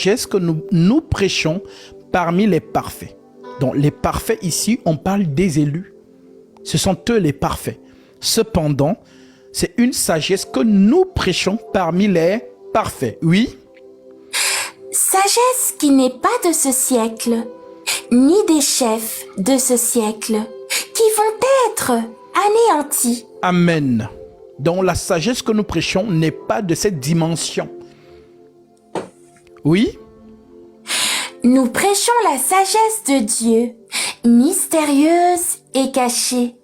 sagesse que nous prêchons parmi les parfaits. Donc les parfaits ici, on parle des élus. Ce sont eux les parfaits. Cependant, c'est une sagesse que nous prêchons parmi les parfaits. Oui. Sagesse qui n'est pas de ce siècle, ni des chefs de ce siècle, qui vont être anéantis. Amen. Donc la sagesse que nous prêchons n'est pas de cette dimension. Oui. Nous prêchons la sagesse de Dieu, mystérieuse et cachée,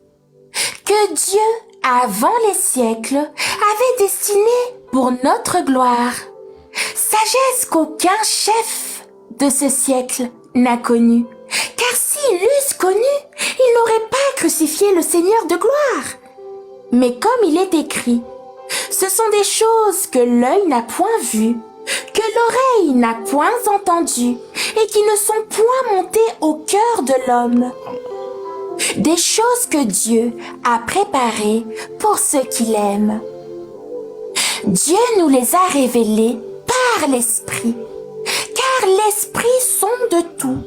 que Dieu, avant les siècles, avait destinée pour notre gloire. Sagesse qu'aucun chef de ce siècle n'a connue, car s'ils l'eussent connue, ils n'auraient pas crucifié le Seigneur de gloire. Mais comme il est écrit, ce sont des choses que l'œil n'a point vues, que l'oreille n'a point entendues, et qui ne sont point montées au cœur de l'homme. Des choses que Dieu a préparées pour ceux qui l'aiment. Dieu nous les a révélées par l'Esprit, car l'Esprit sonde tout,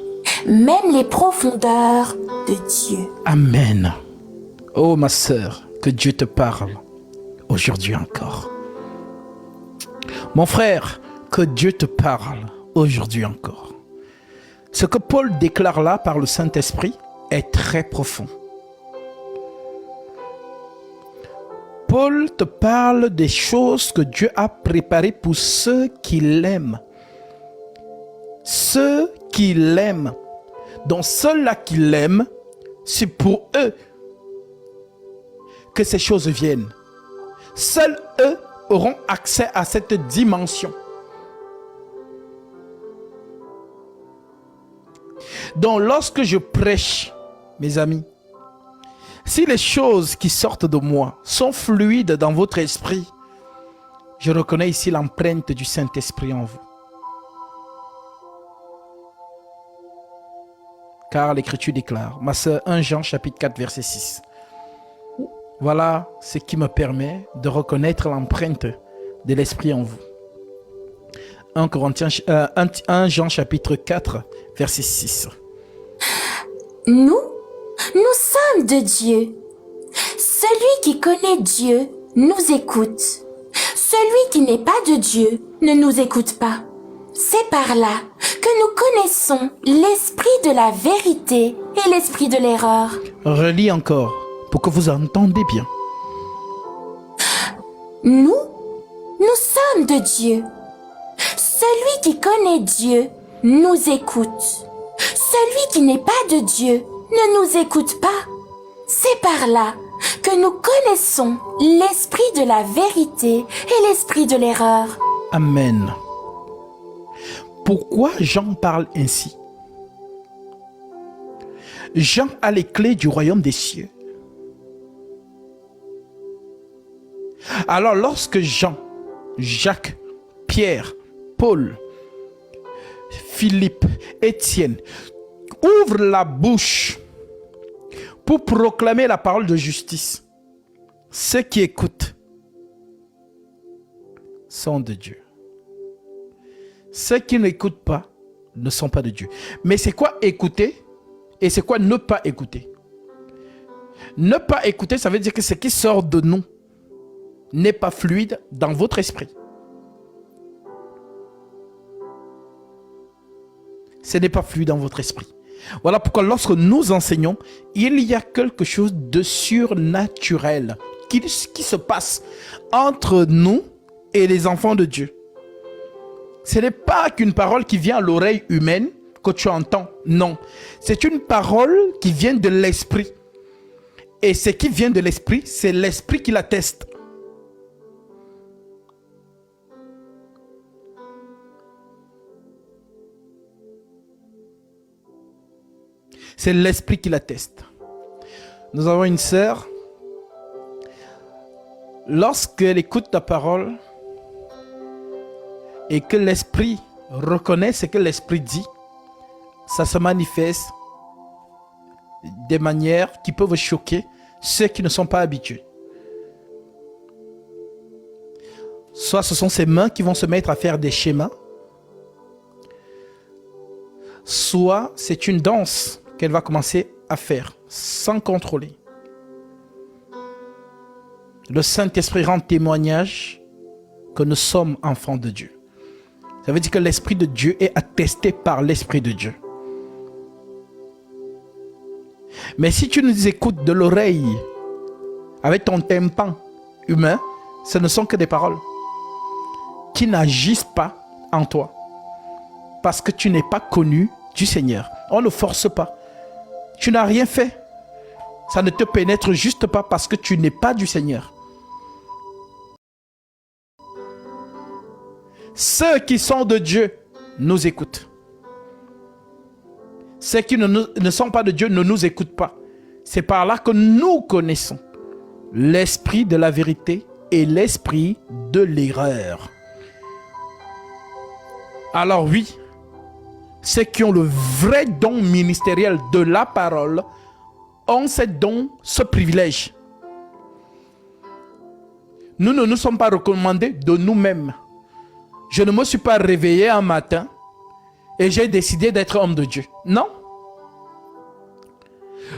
même les profondeurs de Dieu. Amen. Oh ma sœur, que Dieu te parle aujourd'hui encore. Mon frère, que Dieu te parle aujourd'hui encore. Ce que Paul déclare là par le Saint-Esprit est très profond. Paul te parle des choses que Dieu a préparées pour ceux qui l'aiment. Ceux qui l'aiment. Donc ceux-là qui l'aiment, c'est pour eux que ces choses viennent. Seuls eux auront accès à cette dimension. Donc lorsque je prêche, mes amis, si les choses qui sortent de moi sont fluides dans votre esprit, je reconnais ici l'empreinte du Saint-Esprit en vous. Car l'Écriture déclare, ma sœur, 1 Jean chapitre 4 verset 6. Voilà ce qui me permet de reconnaître l'empreinte de l'Esprit en vous. 1 Jean chapitre 4 verset 6. Nous sommes de Dieu. Celui qui connaît Dieu nous écoute. Celui qui n'est pas de Dieu ne nous écoute pas. C'est par là que nous connaissons l'esprit de la vérité et l'esprit de l'erreur. Relis encore pour que vous entendiez bien. Nous sommes de Dieu. Celui qui connaît Dieu nous écoute. Celui qui n'est pas de Dieu ne nous écoute pas. C'est par là que nous connaissons l'esprit de la vérité et l'esprit de l'erreur. Amen. Pourquoi Jean parle ainsi? Jean a les clés du royaume des cieux. Alors lorsque Jean, Jacques, Pierre, Paul, Philippe, Étienne ouvrent la bouche pour proclamer la parole de justice, ceux qui écoutent sont de Dieu. Ceux qui n'écoutent pas ne sont pas de Dieu. Mais c'est quoi écouter et c'est quoi ne pas écouter? Ne pas écouter, ça veut dire que ce qui sort de nous n'est pas fluide dans votre esprit. Ce n'est pas fluide dans votre esprit. Voilà pourquoi lorsque nous enseignons, il y a quelque chose de surnaturel qui se passe entre nous et les enfants de Dieu. Ce n'est pas qu'une parole qui vient à l'oreille humaine que tu entends. Non, c'est une parole qui vient de l'esprit. Et ce qui vient de l'esprit, c'est l'esprit qui l'atteste. C'est l'esprit qui l'atteste. Nous avons une sœur. Lorsqu'elle écoute ta parole et que l'esprit reconnaît ce que l'esprit dit, ça se manifeste de manières qui peuvent choquer ceux qui ne sont pas habitués. Soit ce sont ses mains qui vont se mettre à faire des schémas, soit c'est une danse qu'elle va commencer à faire sans contrôler. Le Saint-Esprit rend témoignage que nous sommes enfants de Dieu. Ça veut dire que l'Esprit de Dieu est attesté par l'Esprit de Dieu. Mais si tu nous écoutes de l'oreille, avec ton tympan humain, ce ne sont que des paroles qui n'agissent pas en toi. Parce que tu n'es pas connu du Seigneur. On ne force pas. Tu n'as rien fait. Ça ne te pénètre juste pas parce que tu n'es pas du Seigneur. Ceux qui sont de Dieu nous écoutent. Ceux qui ne sont pas de Dieu ne nous écoutent pas. C'est par là que nous connaissons l'esprit de la vérité et l'esprit de l'erreur. Alors oui, ceux qui ont le vrai don ministériel de la parole ont ce don, ce privilège. Nous ne nous sommes pas recommandés de nous-mêmes. Je ne me suis pas réveillé un matin et j'ai décidé d'être homme de Dieu. Non.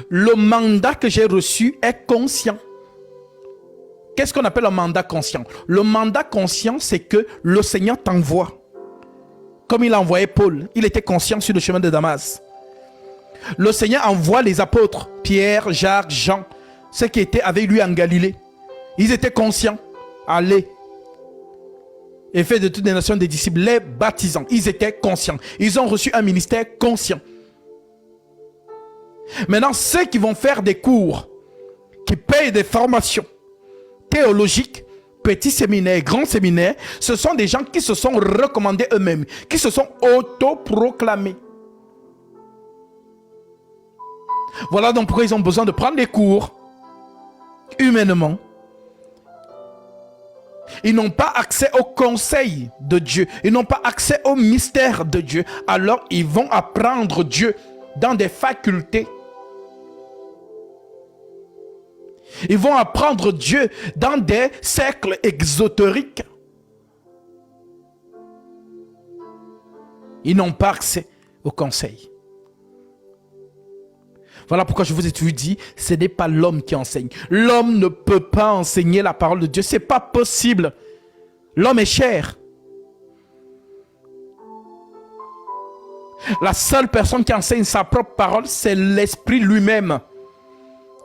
Le mandat que j'ai reçu est conscient. Qu'est-ce qu'on appelle un mandat conscient? Le mandat conscient, c'est que le Seigneur t'envoie. Comme il a envoyé Paul, il était conscient sur le chemin de Damas. Le Seigneur envoie les apôtres, Pierre, Jacques, Jean, ceux qui étaient avec lui en Galilée. Ils étaient conscients. Allez. Et fait de toutes les nations des disciples, les baptisants. Ils étaient conscients. Ils ont reçu un ministère conscient. Maintenant, ceux qui vont faire des cours, qui payent des formations théologiques, petits séminaires, grands séminaires, ce sont des gens qui se sont recommandés eux-mêmes, qui se sont autoproclamés. Voilà donc pourquoi ils ont besoin de prendre des cours humainement. Ils n'ont pas accès au conseil de Dieu. Ils n'ont pas accès au mystère de Dieu. Alors ils vont apprendre Dieu dans des facultés. Ils vont apprendre Dieu dans des cercles exotériques. Ils n'ont pas accès au conseil. Voilà pourquoi je vous ai toujours dit, ce n'est pas l'homme qui enseigne. L'homme ne peut pas enseigner la parole de Dieu. Ce n'est pas possible. L'homme est chair. La seule personne qui enseigne sa propre parole, c'est l'Esprit lui-même.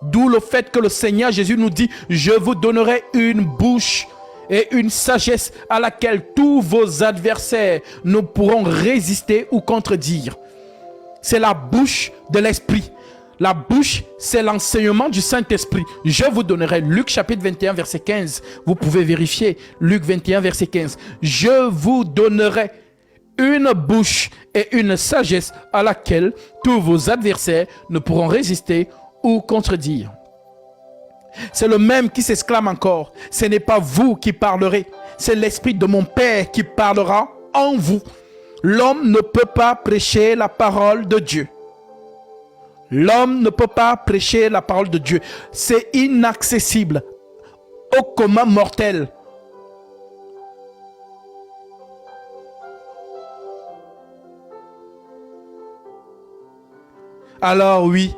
D'où le fait que le Seigneur Jésus nous dit, je vous donnerai une bouche et une sagesse à laquelle tous vos adversaires ne pourront résister ou contredire. C'est la bouche de l'Esprit. La bouche, c'est l'enseignement du Saint-Esprit. Je vous donnerai, Luc chapitre 21, verset 15. Vous pouvez vérifier, Luc 21, verset 15. Je vous donnerai une bouche et une sagesse à laquelle tous vos adversaires ne pourront résister ou contredire. C'est le même qui s'exclame encore. Ce n'est pas vous qui parlerez, c'est l'Esprit de mon Père qui parlera en vous. L'homme ne peut pas prêcher la parole de Dieu. L'homme ne peut pas prêcher la parole de Dieu. C'est inaccessible au commun mortel. Alors oui,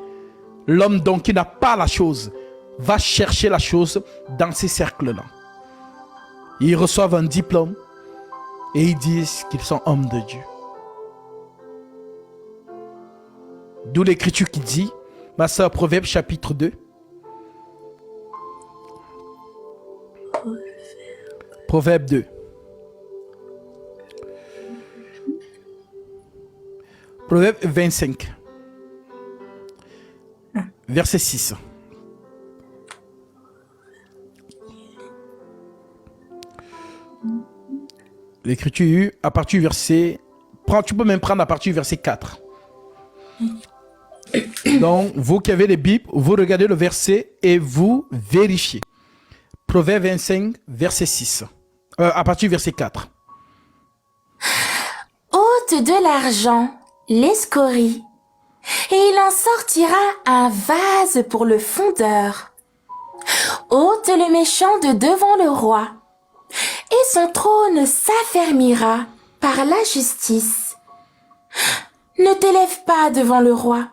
l'homme donc qui n'a pas la chose va chercher la chose dans ces cercles-là. Ils reçoivent un diplôme et ils disent qu'ils sont hommes de Dieu. D'où l'écriture qui dit, ma sœur, Proverbe chapitre 2. Proverbe 2. Proverbe 25. Verset 6. L'écriture à partir du verset... Tu peux même prendre à partir du verset 4. Donc, vous qui avez les Bibles, vous regardez le verset et vous vérifiez. Proverbe 25, verset 6. À partir du verset 4. Ôte de l'argent, les scories, et il en sortira un vase pour le fondeur. Ôte le méchant de devant le roi, et son trône s'affermira par la justice. Ne t'élève pas devant le roi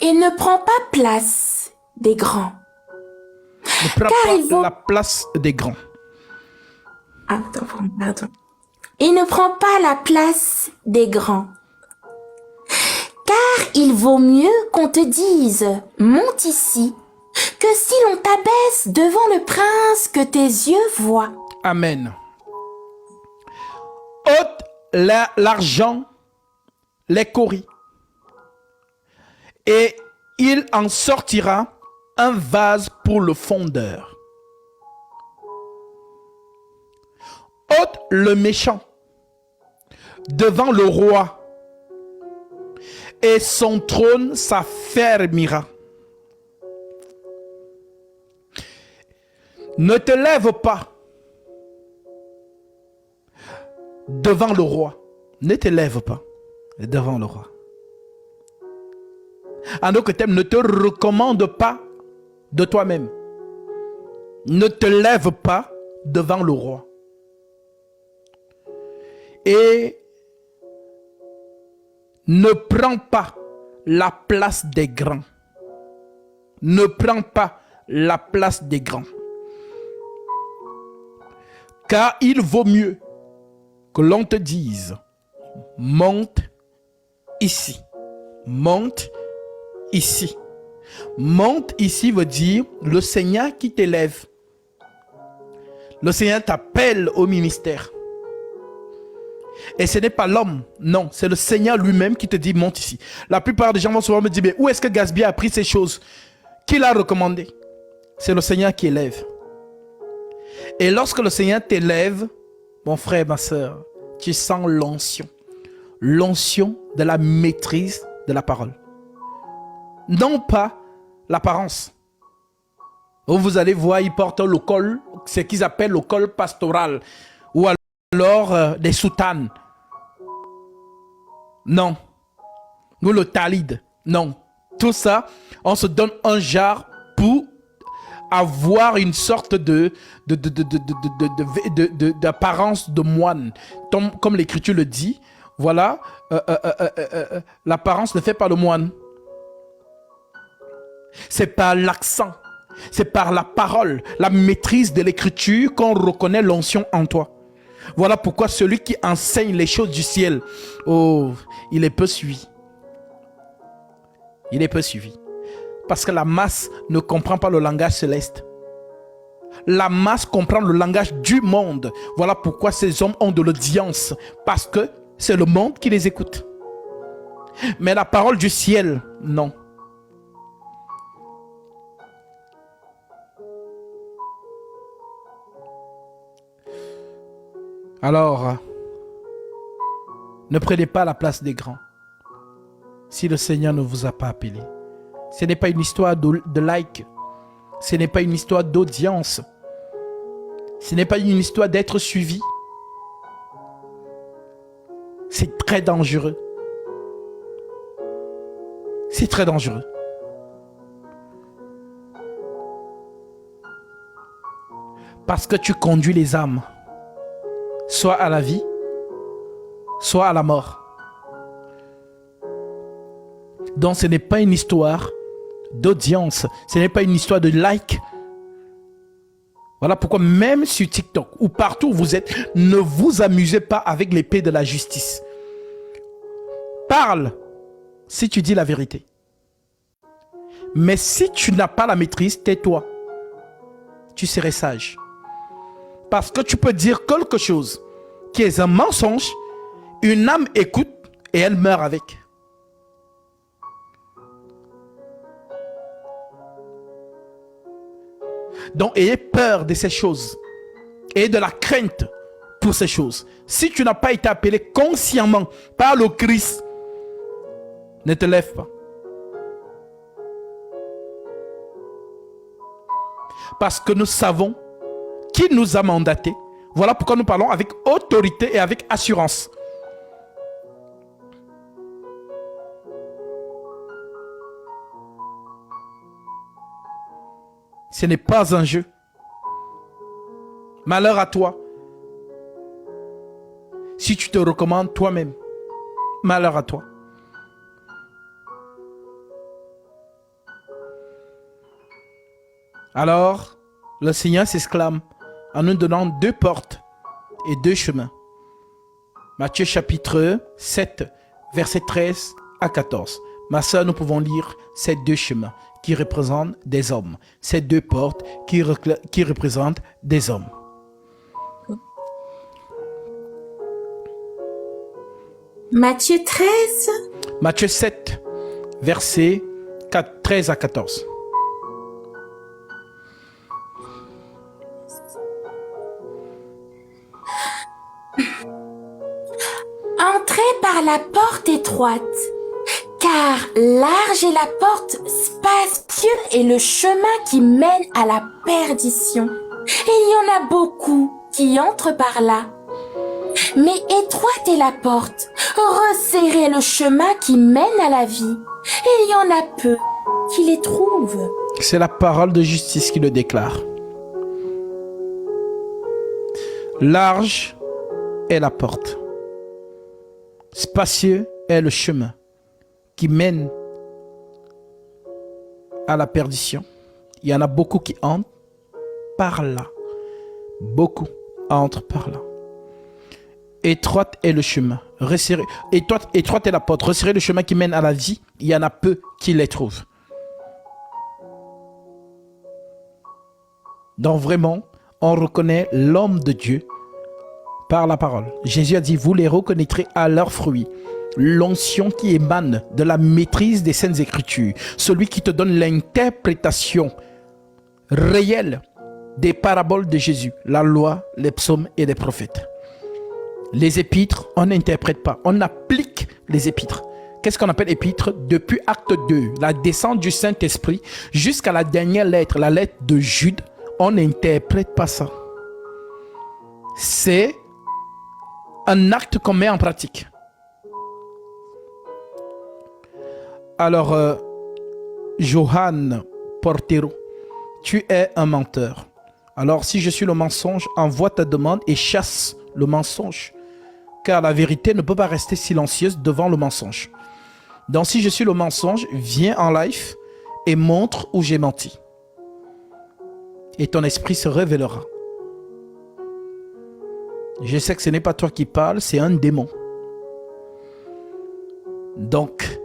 et ne prends pas place des grands. Ne prends pas la place des grands. Attends, pardon. Et ne prends pas la place des grands. Car il vaut mieux qu'on te dise « monte ici » que si l'on t'abaisse devant le prince que tes yeux voient. Amen. Ôte l'argent, les coris, et il en sortira un vase pour le fondeur. Ôte le méchant devant le roi, et son trône s'affermira. Ne te lève pas devant le roi. Ne te lève pas devant le roi. En d'autres termes, ne te recommande pas de toi-même. Ne te lève pas devant le roi. Et ne prends pas la place des grands. Ne prends pas la place des grands. Car il vaut mieux que l'on te dise, monte ici. Monte ici. Monte ici veut dire le Seigneur qui t'élève. Le Seigneur t'appelle au ministère. Et ce n'est pas l'homme, non, c'est le Seigneur lui-même qui te dit monte ici. La plupart des gens vont souvent me dire, mais où est-ce que Gatsby a appris ces choses? Qui l'a recommandé? C'est le Seigneur qui élève. Et lorsque le Seigneur t'élève, mon frère, ma soeur, tu sens l'onction. L'onction de la maîtrise de la parole. Non pas l'apparence. Vous allez voir, ils portent le col, ce qu'ils appellent le col pastoral. Ou alors des soutanes. Non. Ou le talid. Non. Tout ça, on se donne un genre pour avoir une sorte d'apparence de moine. Comme l'écriture le dit, voilà, l'apparence ne fait pas le moine. C'est par l'accent, c'est par la parole, la maîtrise de l'écriture qu'on reconnaît l'onction en toi. Voilà pourquoi celui qui enseigne les choses du ciel, oh, il est peu suivi. Il est peu suivi. Parce que la masse ne comprend pas le langage céleste. La masse comprend le langage du monde. Voilà pourquoi ces hommes ont de l'audience. Parce que c'est le monde qui les écoute. Mais la parole du ciel, non. Alors, ne prenez pas la place des grands. Si le Seigneur ne vous a pas appelé. Ce n'est pas une histoire de like. Ce n'est pas une histoire d'audience. Ce n'est pas une histoire d'être suivi. C'est très dangereux. C'est très dangereux. Parce que tu conduis les âmes. Soit à la vie, soit à la mort. Donc ce n'est pas une histoire d'audience. Ce n'est pas une histoire de like. Voilà pourquoi même sur TikTok ou partout où vous êtes, ne vous amusez pas avec l'épée de la justice. Parle si tu dis la vérité. Mais si tu n'as pas la maîtrise, tais-toi. Tu serais sage. Parce que tu peux dire quelque chose qui est un mensonge, une âme écoute et elle meurt avec. Donc ayez peur de ces choses et de la crainte pour ces choses. Si tu n'as pas été appelé consciemment par le Christ, ne te lève pas. Parce que nous savons qui nous a mandatés. Voilà pourquoi nous parlons avec autorité et avec assurance. Ce n'est pas un jeu. Malheur à toi. Si tu te recommandes toi-même. Malheur à toi. Alors, le Seigneur s'exclame en nous donnant 2 portes et 2 chemins. Matthieu chapitre 7, verset 13 à 14. Ma sœur, nous pouvons lire ces 2 chemins qui représentent des hommes. Ces 2 portes qui représentent des hommes. Matthieu 13. Matthieu 7, verset 13 à 14. Entrez par la porte étroite, car large est la porte, spacieux est le chemin qui mène à la perdition. Et il y en a beaucoup qui entrent par là. Mais étroite est la porte, resserré le chemin qui mène à la vie. Et il y en a peu qui les trouvent. C'est la parole de justice qui le déclare. Large est la porte. Spacieux est le chemin qui mène à la perdition. Il y en a beaucoup qui entrent par là. Beaucoup entrent par là. Étroite est le chemin. Étroite est la porte. Resserré le chemin qui mène à la vie. Il y en a peu qui les trouvent. Donc vraiment, on reconnaît l'homme de Dieu par la parole. Jésus a dit, vous les reconnaîtrez à leurs fruits. L'onction qui émane de la maîtrise des Saintes Écritures. Celui qui te donne l'interprétation réelle des paraboles de Jésus. La loi, les psaumes et les prophètes. Les épîtres, on n'interprète pas. On applique les épîtres. Qu'est-ce qu'on appelle épître? Depuis acte 2, la descente du Saint-Esprit, jusqu'à la dernière lettre, la lettre de Jude, on n'interprète pas ça. C'est un acte qu'on met en pratique. Alors, Johan Portero, tu es un menteur. Alors, si je suis le mensonge, envoie ta demande et chasse le mensonge. Car la vérité ne peut pas rester silencieuse devant le mensonge. Donc, si je suis le mensonge, viens en live et montre où j'ai menti. Et ton esprit se révélera. Je sais que ce n'est pas toi qui parles, c'est un démon. Donc,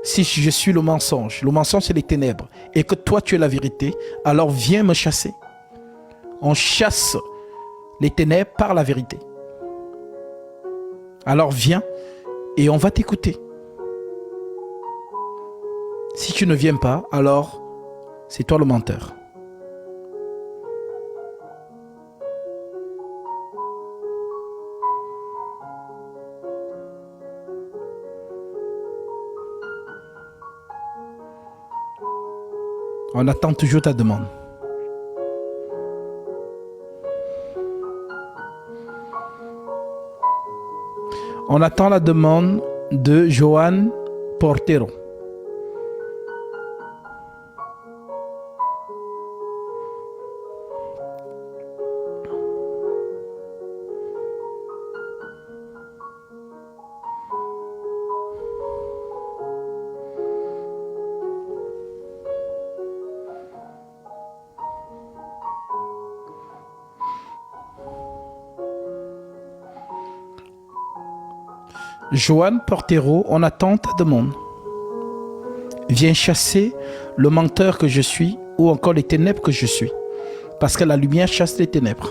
si je suis le mensonge c'est les ténèbres, et que toi tu es la vérité, alors viens me chasser. On chasse les ténèbres par la vérité. Alors viens et on va t'écouter. Si tu ne viens pas, alors c'est toi le menteur. On attend toujours ta demande. On attend la demande de Johan Portero. Johan Portero, on attend ta demande. Viens chasser le menteur que je suis ou encore les ténèbres que je suis. Parce que la lumière chasse les ténèbres.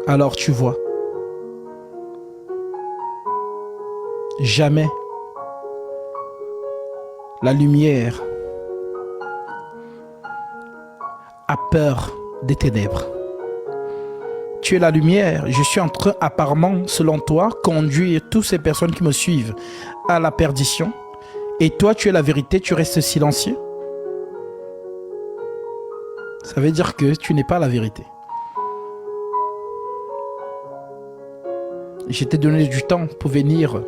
Alors tu vois. Jamais la lumière a peur des ténèbres. Tu es la lumière, je suis en train apparemment, selon toi, conduire toutes ces personnes qui me suivent à la perdition. Et toi, tu es la vérité, tu restes silencieux. Ça veut dire que tu n'es pas la vérité. Je t'ai donné du temps pour venir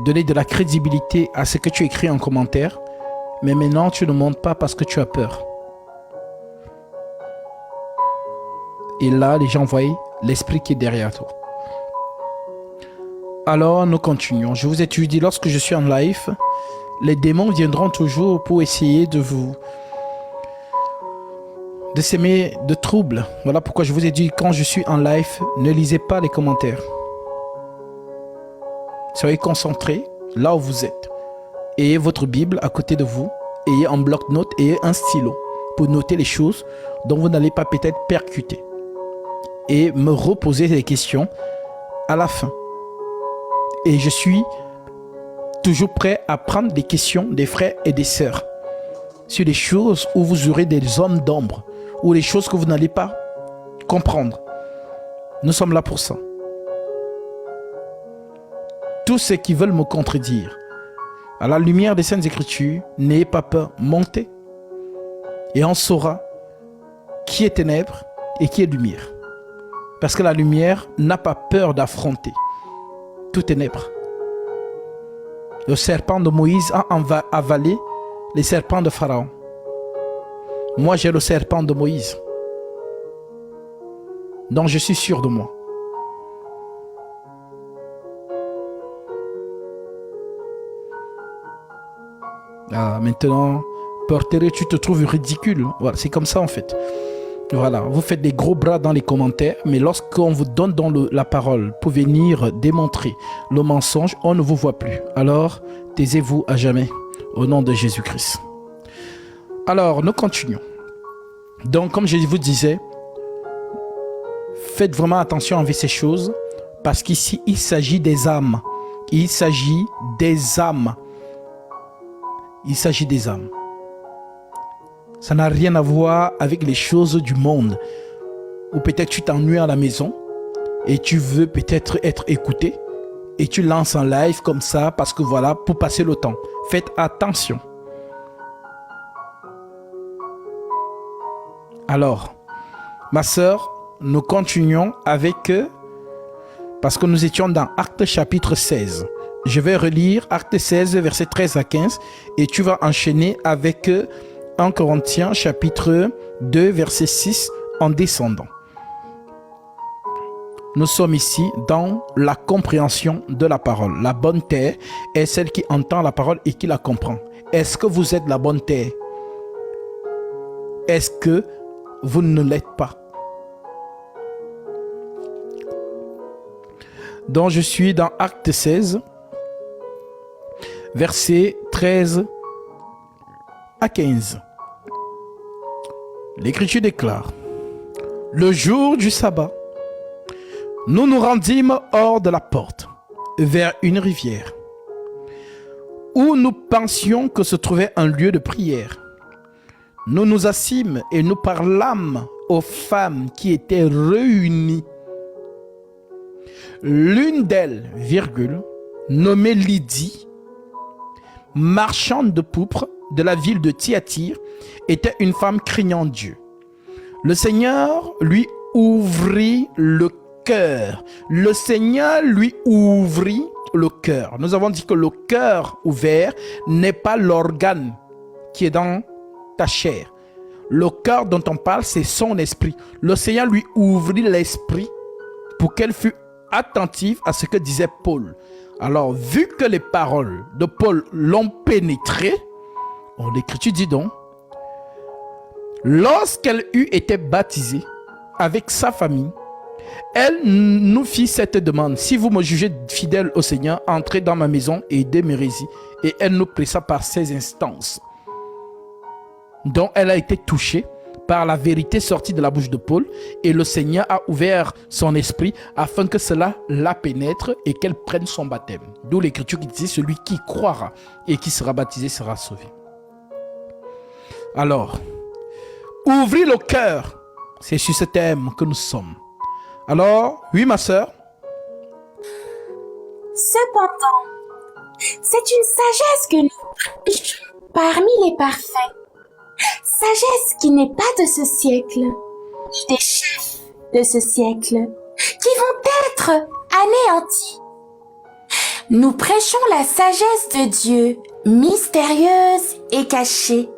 donner de la crédibilité à ce que tu écris en commentaire. Mais maintenant, tu ne montes pas parce que tu as peur. Et là, les gens voient l'esprit qui est derrière toi. Alors, nous continuons. Je vous ai toujours dit, lorsque je suis en live, les démons viendront toujours pour essayer de s'aimer de troubles. Voilà pourquoi je vous ai dit, quand je suis en live, ne lisez pas les commentaires. Soyez concentrés là où vous êtes. Ayez votre Bible à côté de vous. Ayez un bloc-notes et un stylo pour noter les choses dont vous n'allez pas peut-être percuter. Et me reposer des questions à la fin. Et je suis toujours prêt à prendre des questions des frères et des sœurs sur des choses où vous aurez des zones d'ombre ou des choses que vous n'allez pas comprendre. Nous sommes là pour ça. Tous ceux qui veulent me contredire, à la lumière des Saintes Écritures, n'ayez pas peur, montez. Et on saura qui est ténèbres et qui est lumière. Parce que la lumière n'a pas peur d'affronter tout ténèbres. Le serpent de Moïse a avalé les serpents de Pharaon. Moi, j'ai le serpent de Moïse. Donc, je suis sûr de moi. Ah, maintenant, porterai, tu te trouves ridicule. Voilà, c'est comme ça en fait. Voilà, vous faites des gros bras dans les commentaires, mais lorsqu'on vous donne la parole pour venir démontrer le mensonge, on ne vous voit plus. Alors, taisez-vous à jamais, au nom de Jésus-Christ. Alors, nous continuons. Donc, comme je vous disais, faites vraiment attention avec ces choses, parce qu'ici, il s'agit des âmes. Il s'agit des âmes. Il s'agit des âmes. Ça n'a rien à voir avec les choses du monde. Ou peut-être tu t'ennuies à la maison et tu veux peut-être être écouté et tu lances un live comme ça parce que voilà, pour passer le temps. Faites attention. Alors, ma sœur, nous continuons avec... parce que nous étions dans Actes chapitre 16. Je vais relire Actes 16, versets 13 à 15 et tu vas enchaîner avec 1 Corinthiens chapitre 2, verset 6 en descendant. Nous sommes ici dans la compréhension de la parole. La bonne terre est celle qui entend la parole et qui la comprend. Est-ce que vous êtes la bonne terre? Est-ce que vous ne l'êtes pas? Donc je suis dans Actes 16, versets 13 à 15. L'Écriture déclare: le jour du sabbat, nous nous rendîmes hors de la porte, vers une rivière, où nous pensions que se trouvait un lieu de prière. Nous nous assîmes et nous parlâmes aux femmes qui étaient réunies. L'une d'elles, nommée Lydie, marchande de pourpre de la ville de Thyatire, était une femme craignant Dieu. Le Seigneur lui ouvrit le cœur. Le Seigneur lui ouvrit le cœur. Nous avons dit que le cœur ouvert n'est pas l'organe qui est dans ta chair. Le cœur dont on parle, c'est son esprit. Le Seigneur lui ouvrit l'esprit pour qu'elle fût attentive à ce que disait Paul. Alors, vu que les paroles de Paul l'ont pénétré, l'Écriture dit donc, lorsqu'elle eut été baptisée avec sa famille, elle nous fit cette demande: si vous me jugez fidèle au Seigneur, entrez dans ma maison et aidez mes hérésies. Et elle nous pressa par ses instances. Donc elle a été touchée par la vérité sortie de la bouche de Paul, et le Seigneur a ouvert son esprit afin que cela la pénètre et qu'elle prenne son baptême. D'où l'Écriture qui dit: celui qui croira et qui sera baptisé sera sauvé. Alors, ouvrir le cœur, c'est sur ce thème que nous sommes. Alors, oui ma sœur. Cependant, c'est une sagesse que nous prêchons parmi les parfaits. Sagesse qui n'est pas de ce siècle, ni des chefs de ce siècle, qui vont être anéantis. Nous prêchons la sagesse de Dieu, mystérieuse et cachée,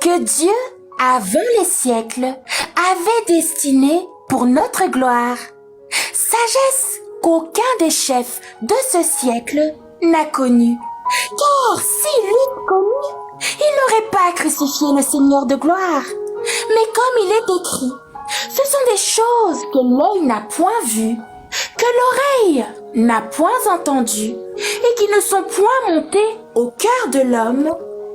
que Dieu, avant les siècles, avait destinée pour notre gloire. Sagesse qu'aucun des chefs de ce siècle n'a connu. Car s'il l'eût connu, il n'aurait pas crucifié le Seigneur de gloire. Mais comme il est écrit, ce sont des choses que l'œil n'a point vues, que l'oreille n'a point entendues, et qui ne sont point montées au cœur de l'homme,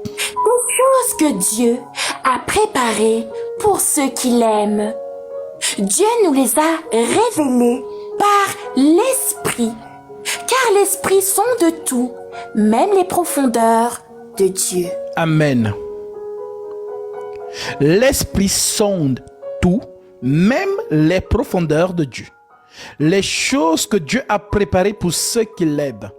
des choses que Dieu a préparées pour ceux qui l'aiment. Dieu nous les a révélées par l'Esprit, car l'Esprit sonde tout, même les profondeurs de Dieu. Amen. L'Esprit sonde tout, même les profondeurs de Dieu. Les choses que Dieu a préparées pour ceux qui l'aiment.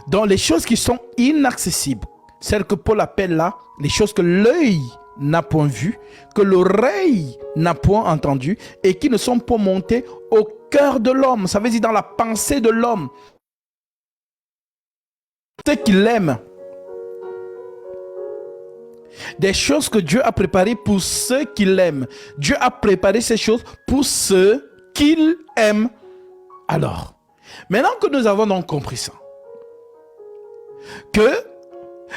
Dans les choses qui sont inaccessibles, celles que Paul appelle là, les choses que l'œil n'a point vues, que l'oreille n'a point entendues et qui ne sont pas montées au cœur de l'homme. Ça veut dire dans la pensée de l'homme. Ceux qui l'aiment. Des choses que Dieu a préparées pour ceux qui l'aiment. Dieu a préparé ces choses pour ceux qu'il aime. Alors, maintenant que nous avons donc compris ça, que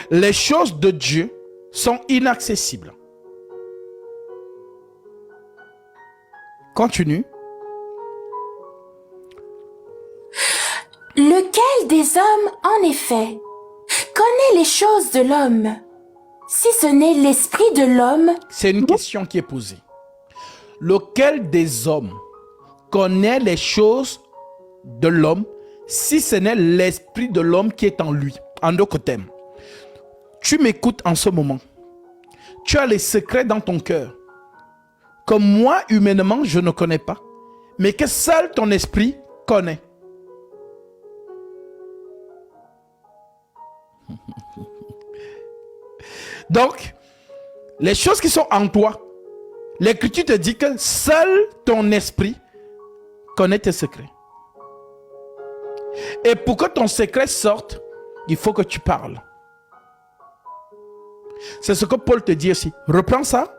les choses de Dieu sont inaccessibles. Continue. Lequel des hommes, en effet, connaît les choses de l'homme, si ce n'est l'esprit de l'homme? C'est une question qui est posée. Lequel des hommes connaît les choses de l'homme, si ce n'est l'esprit de l'homme qui est en lui? En d'autres termes, tu m'écoutes en ce moment. Tu as les secrets dans ton cœur, que moi, humainement, je ne connais pas, mais que seul ton esprit connaît. Donc, les choses qui sont en toi, l'Écriture te dit que seul ton esprit connaît tes secrets. Et pour que ton secret sorte, il faut que tu parles. C'est ce que Paul te dit ici. Reprends ça.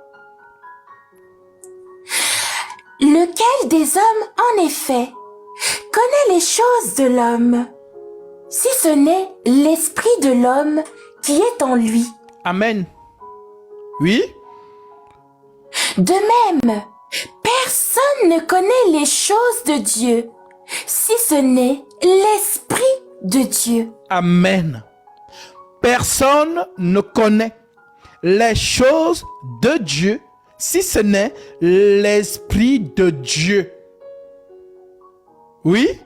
Lequel des hommes, en effet, connaît les choses de l'homme, si ce n'est l'esprit de l'homme qui est en lui? Amen. Oui. De même, personne ne connaît les choses de Dieu, si ce n'est l'esprit de Dieu. Amen. Personne ne connaît les choses de Dieu, si ce n'est l'esprit de Dieu. Oui.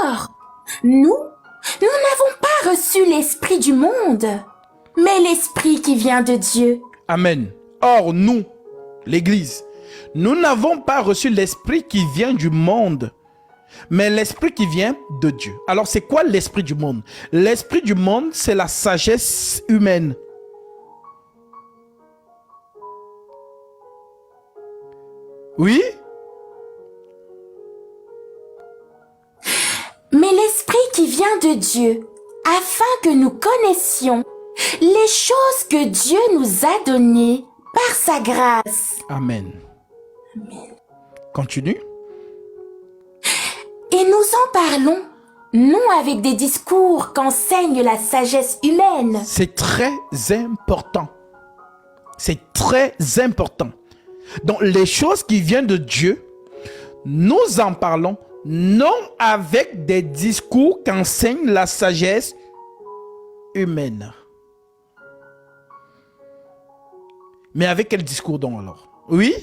Or, nous n'avons pas reçu l'esprit du monde, mais l'esprit qui vient de Dieu. Amen. Or, nous, l'Église, nous n'avons pas reçu l'esprit qui vient du monde, mais l'esprit qui vient de Dieu. Alors, c'est quoi l'esprit du monde? L'esprit du monde, c'est la sagesse humaine. Oui? Mais l'esprit qui vient de Dieu, afin que nous connaissions les choses que Dieu nous a données par sa grâce. Amen. Continue. Et nous en parlons, non avec des discours qu'enseigne la sagesse humaine. C'est très important. C'est très important. Donc, les choses qui viennent de Dieu, nous en parlons non avec des discours qu'enseigne la sagesse humaine. Mais avec quel discours donc alors? Oui?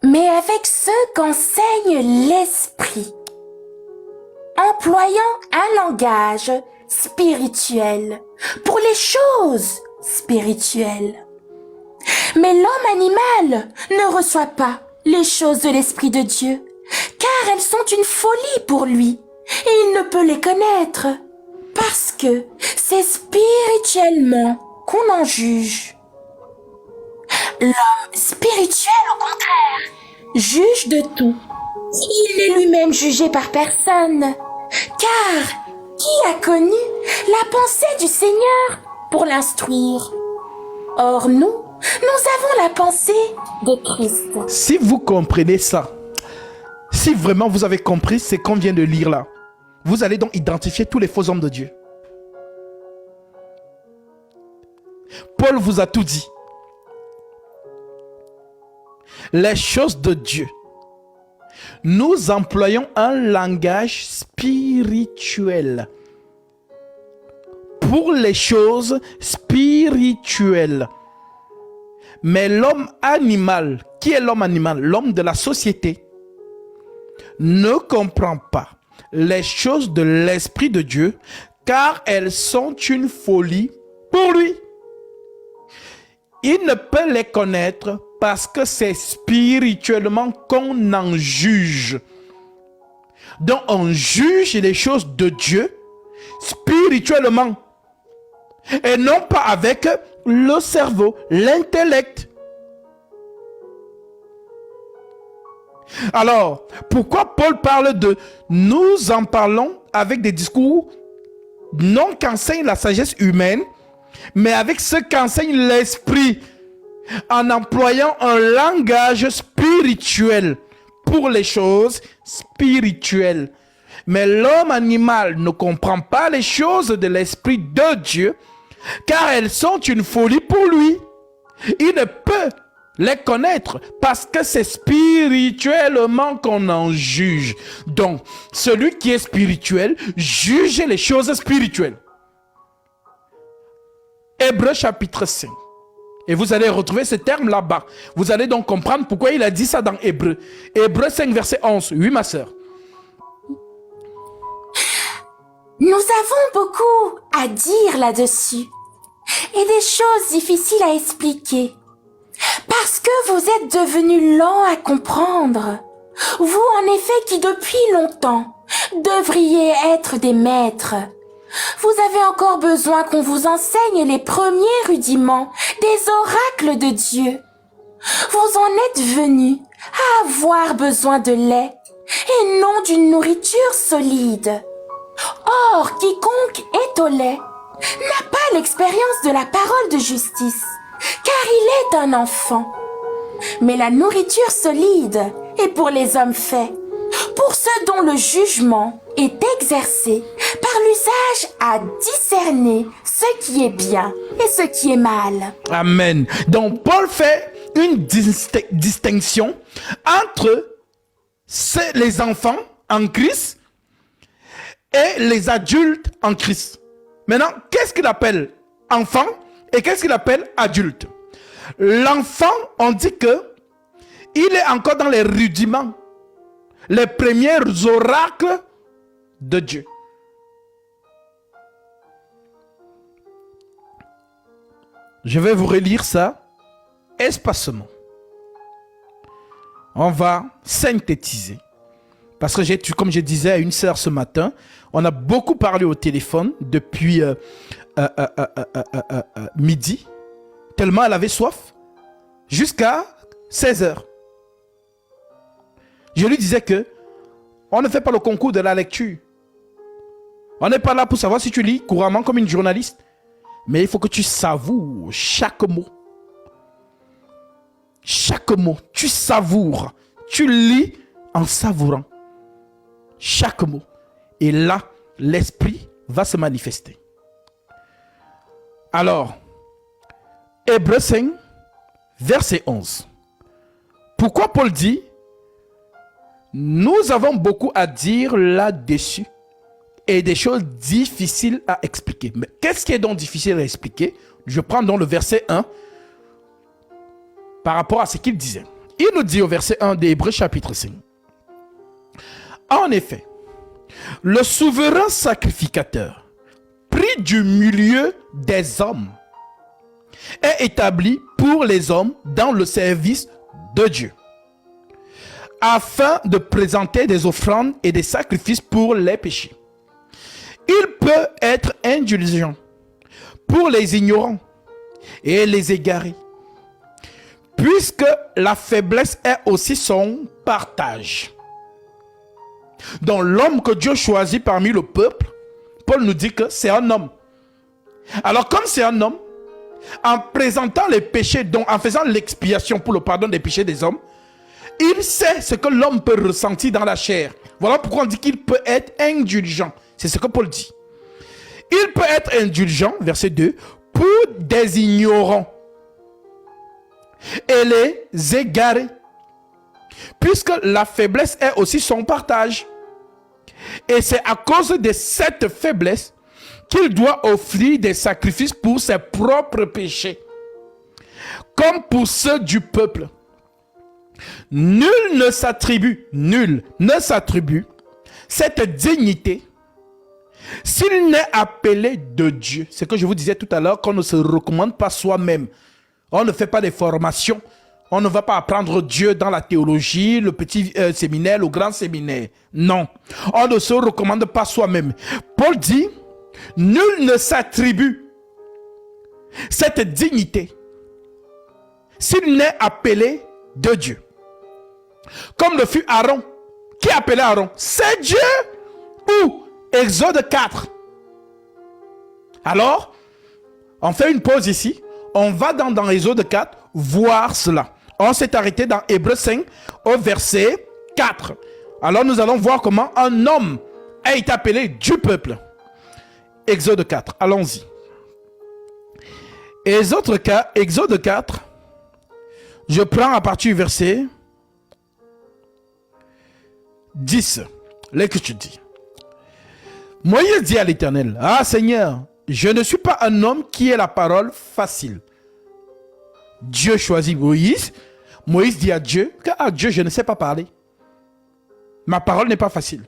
Mais avec ceux qu'enseigne l'esprit, employant un langage spirituel pour les choses spirituelles. Mais l'homme animal ne reçoit pas les choses de l'esprit de Dieu, car elles sont une folie pour lui, et il ne peut les connaître, parce que c'est spirituellement qu'on en juge. L'homme spirituel, au contraire, juge de tout. Il n'est lui-même jugé par personne, car qui a connu la pensée du Seigneur pour l'instruire? Or nous avons la pensée de Christ. Si vous comprenez ça, si vraiment vous avez compris ce qu'on vient de lire là, vous allez donc identifier tous les faux hommes de Dieu. Paul vous a tout dit. Les choses de Dieu. Nous employons un langage spirituel pour les choses spirituelles. Mais l'homme animal, qui est l'homme animal? L'homme de la société ne comprend pas les choses de l'Esprit de Dieu, car elles sont une folie pour lui. Il ne peut les connaître parce que c'est spirituellement qu'on en juge. Donc on juge les choses de Dieu spirituellement et non pas avec le cerveau, l'intellect. Alors, pourquoi Paul parle de nous en parlons avec des discours non qu'enseigne la sagesse humaine, mais avec ce qu'enseigne l'esprit, en employant un langage spirituel pour les choses spirituelles. Mais l'homme animal ne comprend pas les choses de l'esprit de Dieu, car elles sont une folie pour lui. Il ne peut les connaître parce que c'est spirituellement qu'on en juge. Donc, celui qui est spirituel juge les choses spirituelles. Hébreux chapitre 5. Et vous allez retrouver ce terme là-bas. Vous allez donc comprendre pourquoi il a dit ça dans Hébreux. Hébreux 5, verset 11. Oui, ma sœur. Nous avons beaucoup à dire là-dessus et des choses difficiles à expliquer. Parce que vous êtes devenus lents à comprendre. Vous, en effet, qui depuis longtemps devriez être des maîtres. Vous avez encore besoin qu'on vous enseigne les premiers rudiments des oracles de Dieu. Vous en êtes venus à avoir besoin de lait et non d'une nourriture solide. Or, quiconque est au lait n'a pas l'expérience de la parole de justice, car il est un enfant. Mais la nourriture solide est pour les hommes faits, pour ceux dont le jugement est exercé par l'usage à discerner ce qui est bien et ce qui est mal. Amen. Donc, Paul fait une distinction entre les enfants en Christ et les adultes en Christ. Maintenant, qu'est-ce qu'il appelle enfant et qu'est-ce qu'il appelle adulte? L'enfant, on dit que il est encore dans les rudiments, les premiers oracles de Dieu. Je vais vous relire ça espacement. On va synthétiser. Parce que comme je disais à une sœur ce matin, on a beaucoup parlé au téléphone depuis midi, tellement elle avait soif, jusqu'à 16 heures. Je lui disais que on ne fait pas le concours de la lecture. On n'est pas là pour savoir si tu lis couramment comme une journaliste. Mais il faut que tu savoures chaque mot. Chaque mot, tu savoures. Tu lis en savourant chaque mot. Et là, l'esprit va se manifester. Alors, Hébreux 5, verset 11. Pourquoi Paul dit « Nous avons beaucoup à dire là-dessus et des choses difficiles à expliquer. » Mais qu'est-ce qui est donc difficile à expliquer? Je prends donc le verset 1 par rapport à ce qu'il disait. Il nous dit au verset 1 d'Hébreux chapitre 5. En effet, le souverain sacrificateur, pris du milieu des hommes, est établi pour les hommes dans le service de Dieu, afin de présenter des offrandes et des sacrifices pour les péchés. Il peut être indulgent pour les ignorants et les égarés, puisque la faiblesse est aussi son partage. Donc l'homme que Dieu choisit parmi le peuple, Paul nous dit que c'est un homme. Alors comme c'est un homme, en présentant les péchés, donc en faisant l'expiation pour le pardon des péchés des hommes, il sait ce que l'homme peut ressentir dans la chair. Voilà pourquoi on dit qu'il peut être indulgent. C'est ce que Paul dit. Il peut être indulgent, verset 2, pour des ignorants et les égarer, puisque la faiblesse est aussi son partage. Et c'est à cause de cette faiblesse qu'il doit offrir des sacrifices pour ses propres péchés, comme pour ceux du peuple. Nul ne s'attribue cette dignité s'il n'est appelé de Dieu. C'est ce que je vous disais tout à l'heure, qu'on ne se recommande pas soi-même. On ne fait pas des formations. On ne va pas apprendre Dieu dans la théologie, le petit séminaire, le grand séminaire. Non, on ne se recommande pas soi-même. Paul dit, nul ne s'attribue cette dignité s'il n'est appelé de Dieu. Comme le fut Aaron. Qui appelait Aaron? C'est Dieu. Ou Exode 4. Alors, on fait une pause ici. On va dans Exode 4 voir cela. On s'est arrêté dans Hébreux 5 au verset 4. Alors nous allons voir comment un homme a été appelé du peuple. Exode 4, allons-y. Exode 4, je prends à partir du verset 10. L'écriture dit. Moïse dit à l'Éternel, ah Seigneur, je ne suis pas un homme qui ait la parole facile. Dieu choisit Moïse. Moïse dit à Dieu, ah Dieu, je ne sais pas parler. Ma parole n'est pas facile.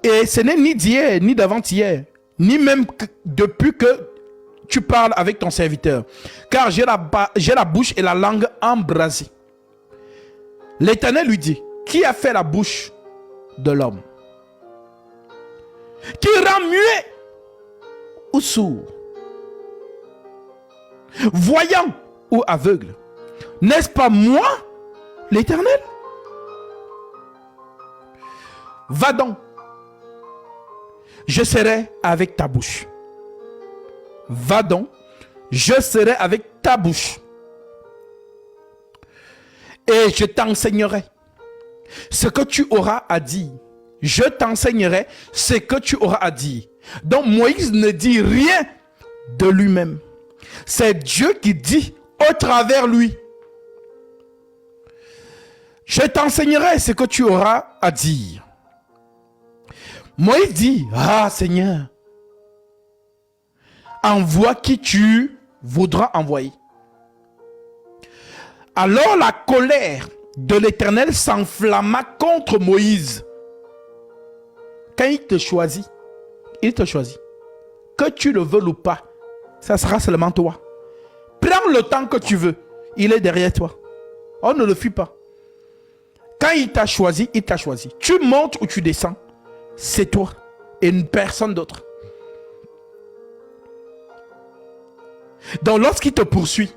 Et ce n'est ni d'hier, ni d'avant-hier, ni même depuis que tu parles avec ton serviteur. Car j'ai la bouche et la langue embrasées. L'Éternel lui dit, qui a fait la bouche de l'homme? Qui rend muet ou sourd? Voyant ou aveugle? N'est-ce pas moi, l'Éternel? Va donc, je serai avec ta bouche. Va donc, je serai avec ta bouche. Et je t'enseignerai ce que tu auras à dire. Je t'enseignerai ce que tu auras à dire. Donc Moïse ne dit rien de lui-même. C'est Dieu qui dit au travers lui. Je t'enseignerai ce que tu auras à dire. Moïse dit, ah Seigneur, envoie qui tu voudras envoyer. Alors la colère de l'Éternel s'enflamma contre Moïse. Quand il te choisit, que tu le veuilles ou pas, ça sera seulement toi. Prends le temps que tu veux, il est derrière toi. On ne le fuit pas. Quand il t'a choisi, il t'a choisi. Tu montes ou tu descends, c'est toi et une personne d'autre. Donc lorsqu'il te poursuit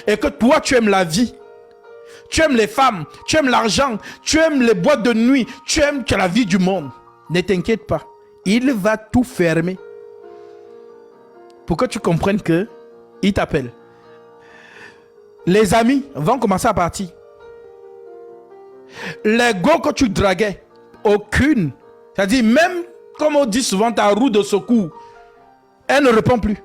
et que toi tu aimes la vie, tu aimes les femmes, tu aimes l'argent, tu aimes les boîtes de nuit, tu aimes la vie du monde, ne t'inquiète pas, il va tout fermer pour que tu comprennes que il t'appelle. Les amis vont commencer à partir. Les go que tu draguais, aucune, c'est-à-dire même comme on dit souvent ta roue de secours, elle ne répond plus.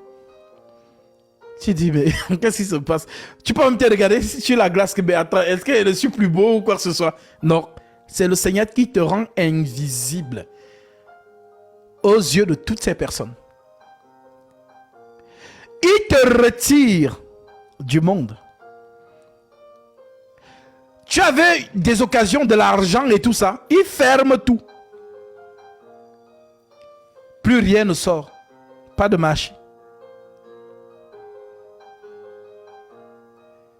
Tu dis, mais qu'est-ce qui se passe? Tu peux même te regarder sur la glace, mais attends, est-ce qu'elle est plus beau ou quoi que ce soit? Non, c'est le Seigneur qui te rend invisible aux yeux de toutes ces personnes. Il te retire du monde. Tu avais des occasions, de l'argent et tout ça, il ferme tout. Plus rien ne sort. Pas de marché.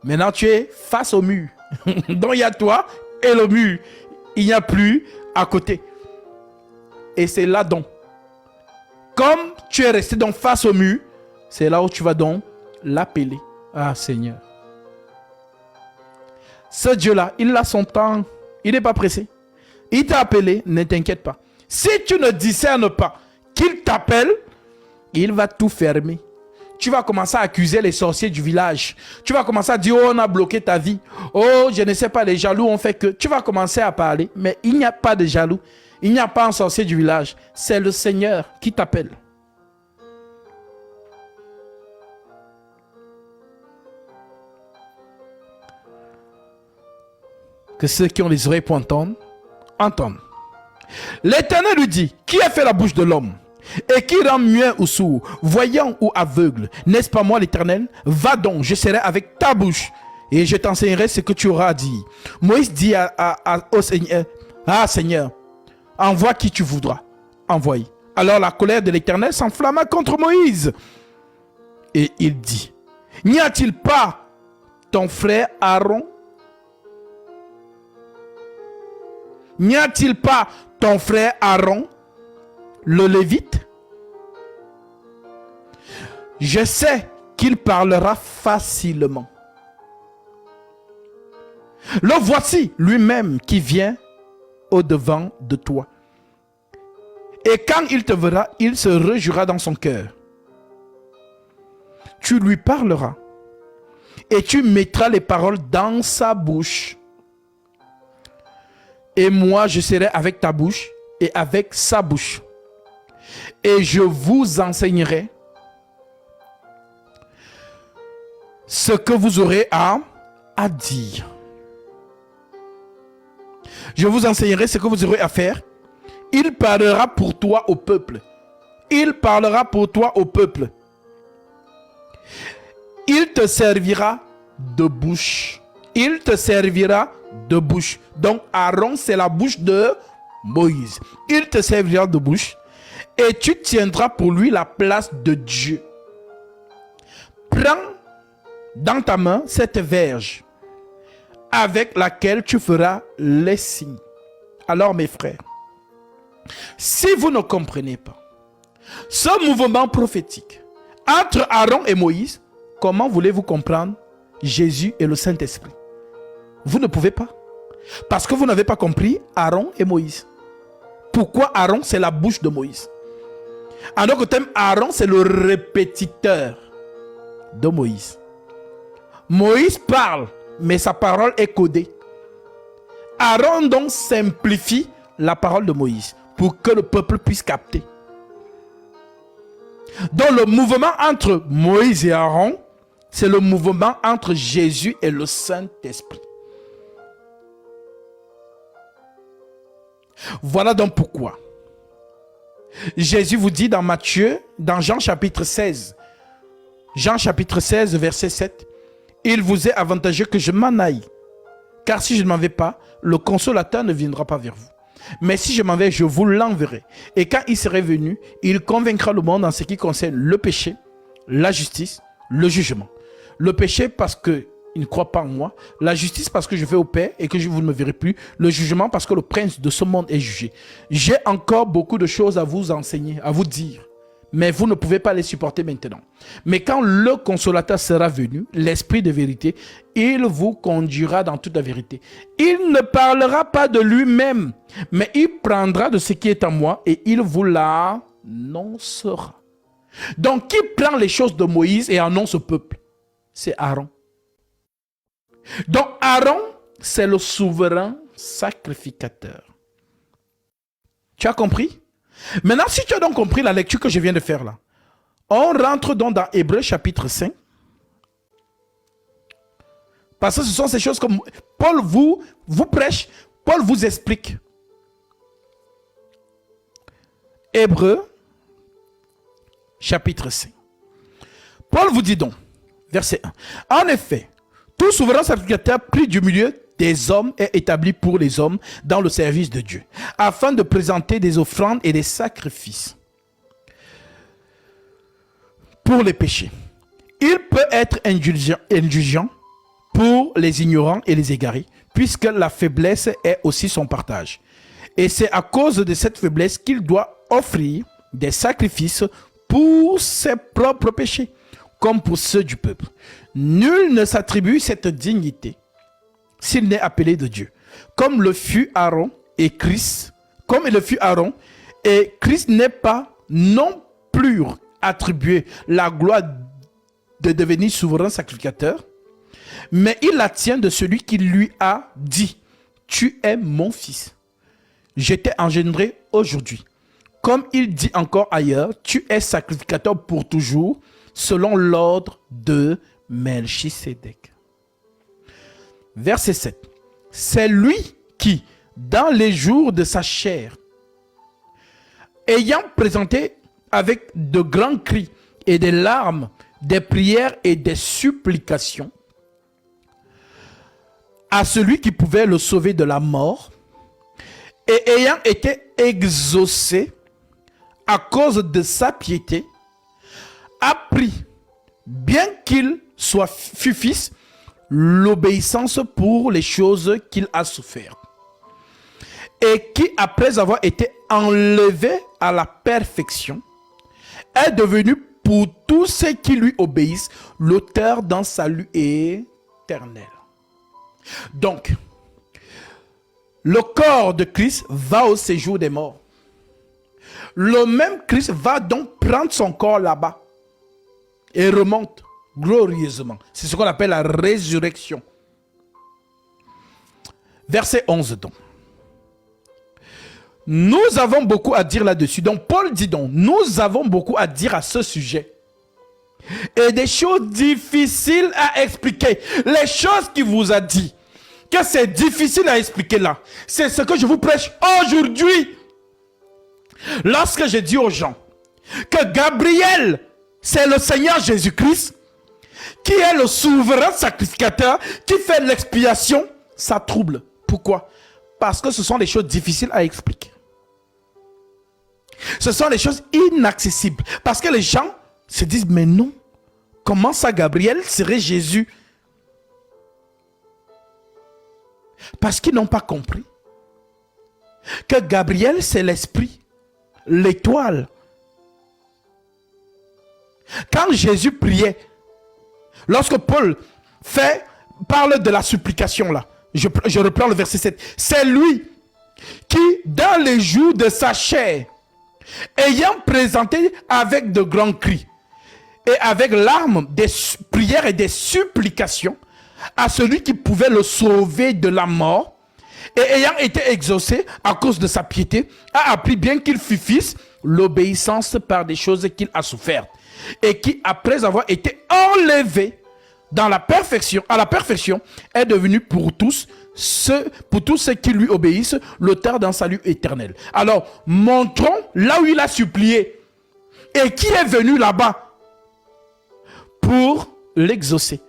Maintenant, tu es face au mur. Donc, il y a toi et le mur. Il n'y a plus à côté. Et c'est là donc. Comme tu es resté donc face au mur, c'est là où tu vas donc l'appeler. Ah, Seigneur. Ce Dieu-là, il a son temps. Il n'est pas pressé. Il t'a appelé, ne t'inquiète pas. Si tu ne discernes pas qu'il t'appelle, il va tout fermer. Tu vas commencer à accuser les sorciers du village. Tu vas commencer à dire, oh, on a bloqué ta vie. Oh, je ne sais pas, les jaloux ont fait que... Tu vas commencer à parler, mais il n'y a pas de jaloux. Il n'y a pas un sorcier du village. C'est le Seigneur qui t'appelle. Que ceux qui ont les oreilles pour entendre, entendent. L'Éternel lui dit, qui a fait la bouche de l'homme et qui rend muet ou sourd, voyant ou aveugle? N'est-ce pas moi l'Éternel? Va donc, je serai avec ta bouche et je t'enseignerai ce que tu auras à dire. Moïse dit au Seigneur, ah Seigneur, envoie qui tu voudras envoyer. Alors la colère de l'Éternel s'enflamma contre Moïse. Et il dit, n'y a-t-il pas ton frère Aaron? N'y a-t-il pas ton frère Aaron, le Lévite? Je sais qu'il parlera facilement. Le voici lui-même qui vient au-devant de toi. Et quand il te verra, il se réjouira dans son cœur. Tu lui parleras et tu mettras les paroles dans sa bouche. Et moi, je serai avec ta bouche et avec sa bouche. Et je vous enseignerai ce que vous aurez à dire. Je vous enseignerai ce que vous aurez à faire. Il parlera pour toi au peuple. Il parlera pour toi au peuple. Il te servira de bouche. Il te servira de bouche. Donc Aaron, c'est la bouche de Moïse. Il te servira de bouche et tu tiendras pour lui la place de Dieu. Prends dans ta main cette verge avec laquelle tu feras les signes. Alors mes frères, si vous ne comprenez pas ce mouvement prophétique entre Aaron et Moïse, comment voulez-vous comprendre Jésus et le Saint-Esprit? Vous ne pouvez pas. Parce que vous n'avez pas compris Aaron et Moïse. Pourquoi Aaron, c'est la bouche de Moïse? En d'autres termes, Aaron, c'est le répétiteur de Moïse. Moïse parle, mais sa parole est codée. Aaron donc simplifie la parole de Moïse pour que le peuple puisse capter. Donc le mouvement entre Moïse et Aaron, c'est le mouvement entre Jésus et le Saint-Esprit. Voilà donc pourquoi Jésus vous dit dans Matthieu, dans Jean chapitre 16, verset 7, il vous est avantageux que je m'en aille, car si je ne m'en vais pas, le consolateur ne viendra pas vers vous. Mais si je m'en vais, je vous l'enverrai. Et quand il serait venu, il convaincra le monde en ce qui concerne le péché, la justice, le jugement. Le péché parce qu'il ne croit pas en moi. La justice parce que je vais au Père et que vous ne me verrez plus. Le jugement parce que le prince de ce monde est jugé. J'ai encore beaucoup de choses à vous enseigner, à vous dire. Mais vous ne pouvez pas les supporter maintenant. Mais quand le consolateur sera venu, l'esprit de vérité, il vous conduira dans toute la vérité. Il ne parlera pas de lui-même, mais il prendra de ce qui est en moi et il vous l'annoncera. Donc, qui prend les choses de Moïse et annonce au peuple? C'est Aaron. Donc, Aaron, c'est le souverain sacrificateur. Tu as compris? Maintenant, si tu as donc compris la lecture que je viens de faire là, on rentre donc dans Hébreux chapitre 5. Parce que ce sont ces choses que Paul vous prêche, Paul vous explique. Hébreux chapitre 5. Paul vous dit donc, verset 1. En effet, tout souverain sacrificateur pris du milieu des hommes est établi pour les hommes dans le service de Dieu, afin de présenter des offrandes et des sacrifices pour les péchés. Il peut être indulgent pour les ignorants et les égarés, puisque la faiblesse est aussi son partage. Et c'est à cause de cette faiblesse qu'il doit offrir des sacrifices pour ses propres péchés, comme pour ceux du peuple. Nul ne s'attribue cette dignité s'il n'est appelé de Dieu, comme le fut Aaron et Christ, comme il le fut Aaron, et Christ n'est pas non plus attribué la gloire de devenir souverain sacrificateur, mais il la tient de celui qui lui a dit, tu es mon fils. Je t'ai engendré aujourd'hui. Comme il dit encore ailleurs, tu es sacrificateur pour toujours, selon l'ordre de Melchisédek. Verset 7. C'est lui qui, dans les jours de sa chair, ayant présenté avec de grands cris et des larmes, des prières et des supplications, à celui qui pouvait le sauver de la mort, et ayant été exaucé à cause de sa piété, a pris, bien qu'il fût fils, l'obéissance pour les choses qu'il a souffert. Et qui, après avoir été enlevé à la perfection, est devenu pour tous ceux qui lui obéissent l'auteur d'un salut éternel. Donc, le corps de Christ va au séjour des morts. Le même Christ va donc prendre son corps là-bas et remonte glorieusement. C'est ce qu'on appelle la résurrection. Verset 11 donc. Nous avons beaucoup à dire là-dessus. Donc Paul dit donc, nous avons beaucoup à dire à ce sujet. Et des choses difficiles à expliquer. Les choses qu'il vous a dit, que c'est difficile à expliquer là, c'est ce que je vous prêche aujourd'hui. Lorsque je dis aux gens que Gabriel, c'est le Seigneur Jésus-Christ, qui est le souverain sacrificateur, qui fait l'expiation, ça trouble. Pourquoi? Parce que ce sont des choses difficiles à expliquer. Ce sont des choses inaccessibles. Parce que les gens se disent, mais non, comment ça Gabriel serait Jésus? Parce qu'ils n'ont pas compris que Gabriel, c'est l'esprit, l'étoile. Quand Jésus priait, lorsque Paul parle de la supplication là, je reprends le verset 7, c'est lui qui, dans les jours de sa chair, ayant présenté avec de grands cris et avec larmes des prières et des supplications à celui qui pouvait le sauver de la mort, et ayant été exaucé à cause de sa piété, a appris bien qu'il fût fils, l'obéissance par des choses qu'il a souffertes, et qui, après avoir été enlevé à la perfection, est devenu pour tous ceux qui lui obéissent, l'auteur d'un salut éternel. Alors, montrons là où il a supplié et qui est venu là-bas pour l'exaucer.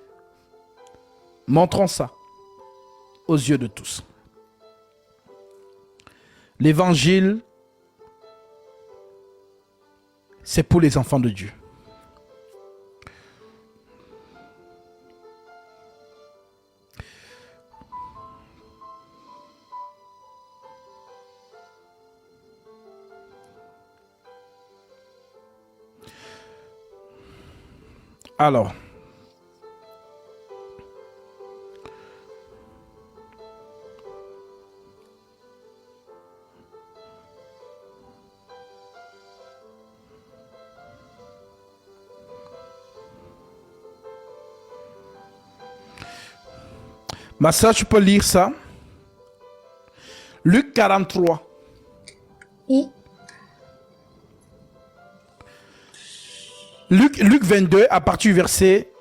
Montrons ça aux yeux de tous. L'évangile, c'est pour les enfants de Dieu. Alors, ma soeur, tu peux lire ça? Luc 43. Oui. Luc 22, à partir du verset,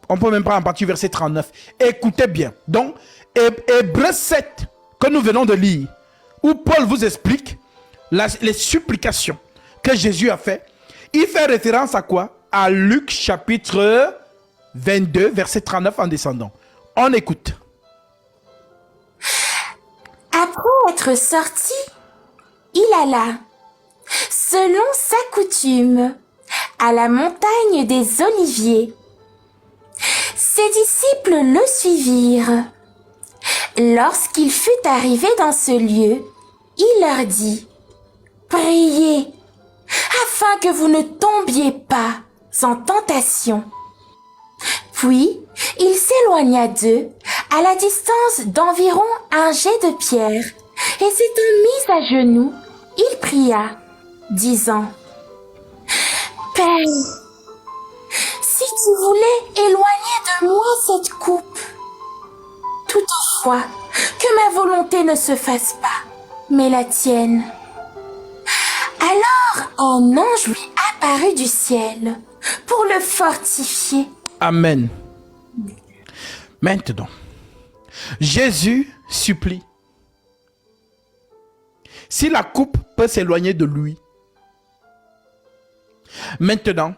on peut même prendre à partir du verset 39. Écoutez bien. Donc, Hébreux 7, que nous venons de lire, où Paul vous explique les supplications que Jésus a fait. Il fait référence à quoi? À Luc chapitre 22, verset 39 en descendant. On écoute. Après être sorti, il alla, selon sa coutume, à la montagne des Oliviers. Ses disciples le suivirent. Lorsqu'il fut arrivé dans ce lieu, il leur dit, « Priez, afin que vous ne tombiez pas en tentation. » Puis, il s'éloigna d'eux, à la distance d'environ un jet de pierre, et s'étant mis à genoux, il pria, disant, « Père, si tu voulais éloigner de moi cette coupe, toutefois, que ma volonté ne se fasse pas, mais la tienne. Alors un ange lui apparut du ciel pour le fortifier. Amen. Maintenant, Jésus supplie. Si la coupe peut s'éloigner de lui, maintenant,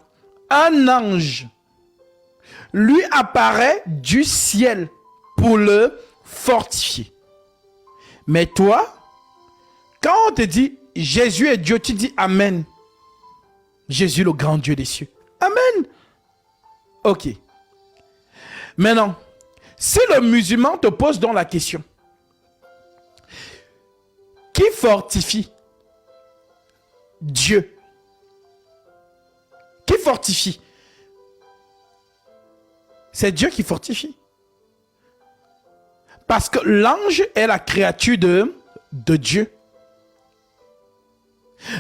un ange lui apparaît du ciel pour le fortifier. Mais toi, quand on te dit Jésus est Dieu, tu dis Amen. Jésus, le grand Dieu des cieux. Amen. Ok. Maintenant, si le musulman te pose donc la question, qui fortifie Dieu? Qui fortifie? C'est Dieu qui fortifie. Parce que l'ange est la créature de Dieu.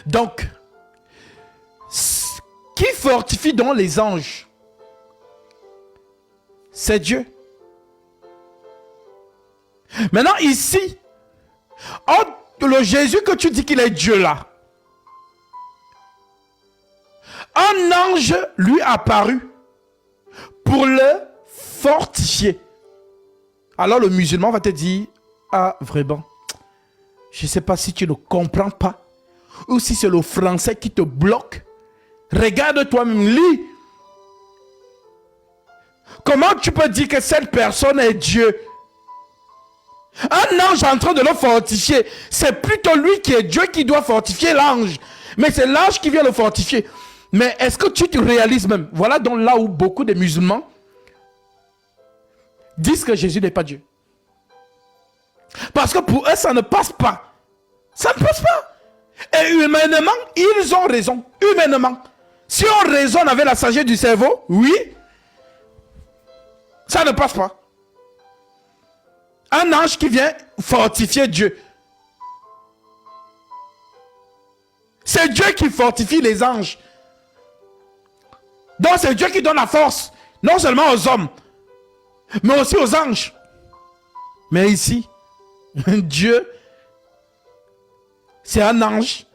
Donc, qui fortifie donc les anges? C'est Dieu. Maintenant, ici, le Jésus que tu dis qu'il est Dieu là, un ange lui apparut pour le fortifier. Alors le musulman va te dire, ah vraiment, je ne sais pas si tu ne comprends pas ou si c'est le français qui te bloque. Regarde toi-même, lis. Comment tu peux dire que cette personne est Dieu? Un ange en train de le fortifier, c'est plutôt lui qui est Dieu qui doit fortifier l'ange. Mais c'est l'ange qui vient le fortifier. Mais est-ce que tu te réalises même? Voilà donc là où beaucoup de musulmans disent que Jésus n'est pas Dieu. Parce que pour eux, ça ne passe pas. Ça ne passe pas. Et humainement, ils ont raison. Humainement. Si on raisonne avec la sagesse du cerveau, oui, ça ne passe pas. Un ange qui vient fortifier Dieu. C'est Dieu qui fortifie les anges. Donc c'est Dieu qui donne la force, non seulement aux hommes, mais aussi aux anges. Mais ici, Dieu, c'est un ange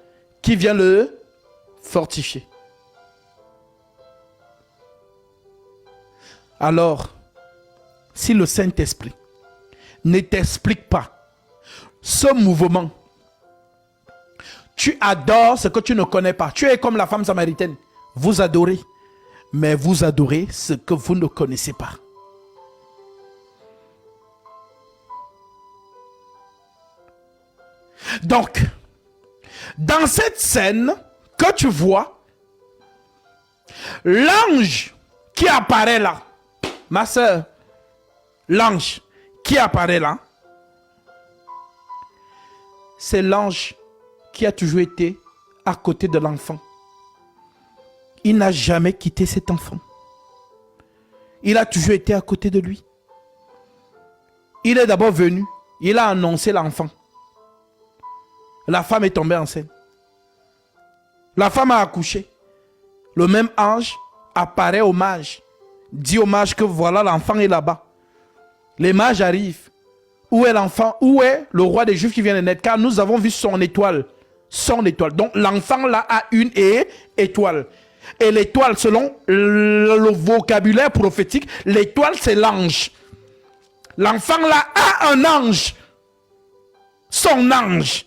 qui vient le fortifier. Alors, si le Saint-Esprit ne t'explique pas ce mouvement, tu adores ce que tu ne connais pas. Tu es comme la femme samaritaine. Vous adorez, mais vous adorez ce que vous ne connaissez pas. Donc, dans cette scène que tu vois, l'ange qui apparaît là, ma soeur, l'ange qui apparaît là, c'est l'ange qui a toujours été à côté de l'enfant. Il n'a jamais quitté cet enfant. Il a toujours été à côté de lui. Il est d'abord venu, il a annoncé l'enfant. La femme est tombée enceinte. La femme a accouché. Le même ange apparaît au mage. Dit au mage que voilà, l'enfant est là-bas. Les mages arrivent. Où est l'enfant? Où est le roi des Juifs qui vient de naître? Car nous avons vu son étoile. Son étoile. Donc l'enfant là a une étoile. Et l'étoile, selon le vocabulaire prophétique, l'étoile c'est l'ange. L'enfant là a un ange. Son ange.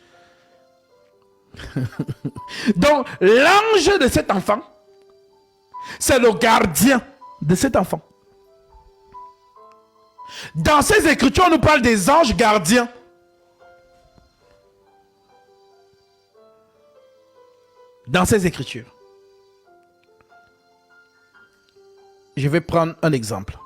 Donc l'ange de cet enfant, c'est le gardien de cet enfant. Dans ces écritures, on nous parle des anges gardiens. Dans ces écritures. Je vais prendre un exemple.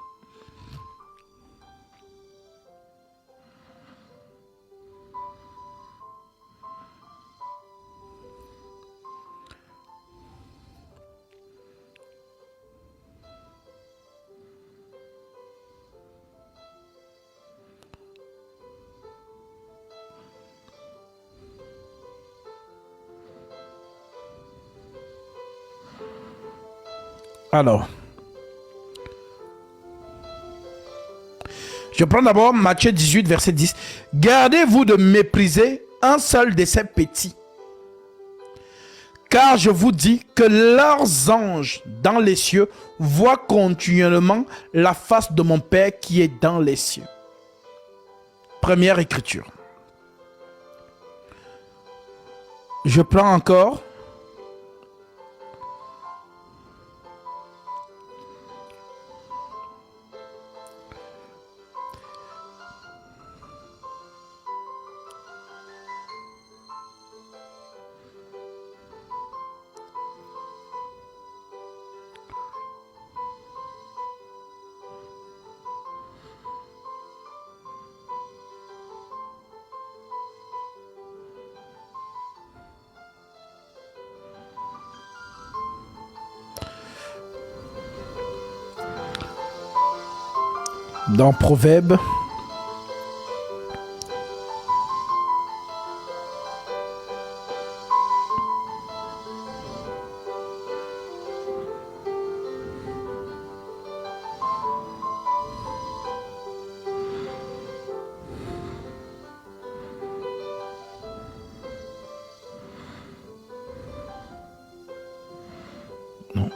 Alors, je prends d'abord Matthieu 18, verset 10. Gardez-vous de mépriser un seul de ces petits. Car je vous dis que leurs anges dans les cieux voient continuellement la face de mon Père qui est dans les cieux. Première écriture. Je prends encore dans Proverbe. Non.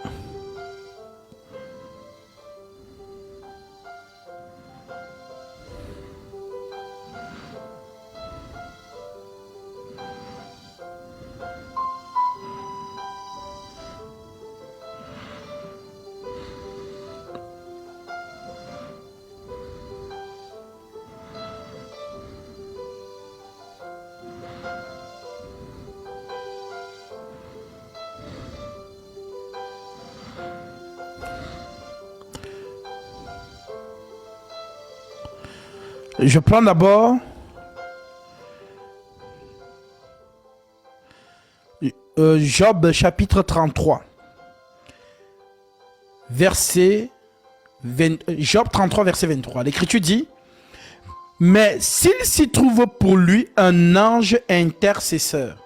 Je prends d'abord Job chapitre 33. Job 33 verset 23. L'Écriture dit: mais s'il s'y trouve pour lui un ange intercesseur,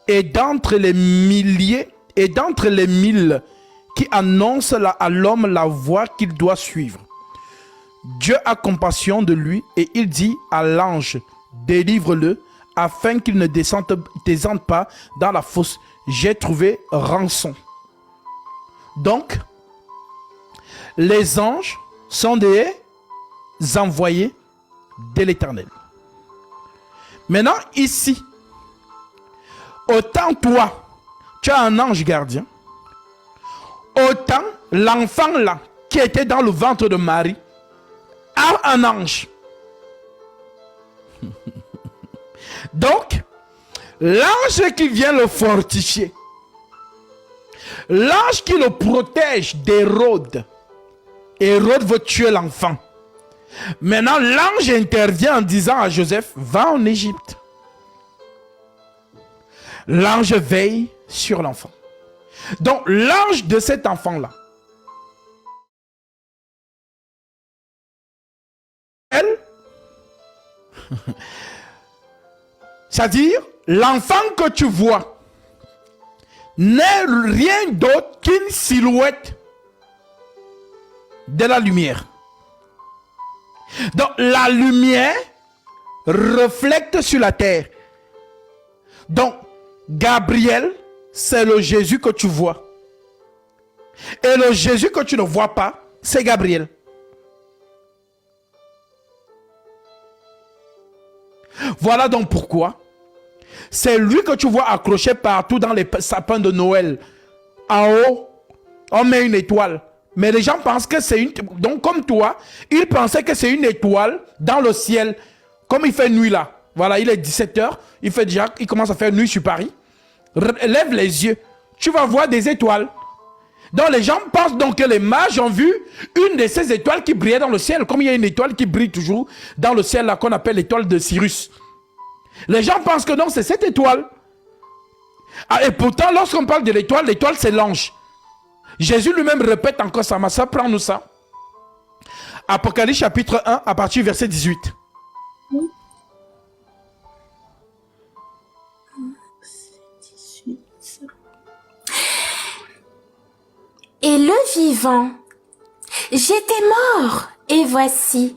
et d'entre les milliers et d'entre les mille qui annoncent à l'homme la voie qu'il doit suivre, Dieu a compassion de lui et il dit à l'ange: délivre-le afin qu'il ne descende pas dans la fosse. J'ai trouvé rançon. Donc, les anges sont des envoyés de l'Éternel. Maintenant, ici, autant toi, tu as un ange gardien, autant l'enfant là, qui était dans le ventre de Marie, a un ange. Donc, l'ange qui vient le fortifier, l'ange qui le protège d'Hérode, Hérode veut tuer l'enfant. Maintenant, l'ange intervient en disant à Joseph: va en Égypte. L'ange veille sur l'enfant. Donc, l'ange de cet enfant-là, c'est-à-dire, l'enfant que tu vois n'est rien d'autre qu'une silhouette de la lumière. Donc, la lumière reflète sur la terre. Donc, Gabriel, c'est le Jésus que tu vois. Et le Jésus que tu ne vois pas, c'est Gabriel. Voilà donc pourquoi c'est lui que tu vois accroché partout dans les sapins de Noël. En haut, on met une étoile. Mais les gens pensent que c'est une... Donc comme toi, ils pensaient que c'est une étoile dans le ciel. Comme il fait nuit là. Voilà, il est 17h. Il commence à faire nuit sur Paris. Lève les yeux. Tu vas voir des étoiles. Donc les gens pensent donc que les mages ont vu une de ces étoiles qui brillait dans le ciel. Comme il y a une étoile qui brille toujours dans le ciel là, qu'on appelle l'étoile de Cyrus. Les gens pensent que non, c'est cette étoile. Ah, et pourtant, lorsqu'on parle de l'étoile, l'étoile c'est l'ange. Jésus lui-même répète encore ça. Mais ça, prends-nous ça. Apocalypse chapitre 1 à partir du verset 18. et le vivant. J'étais mort, et voici,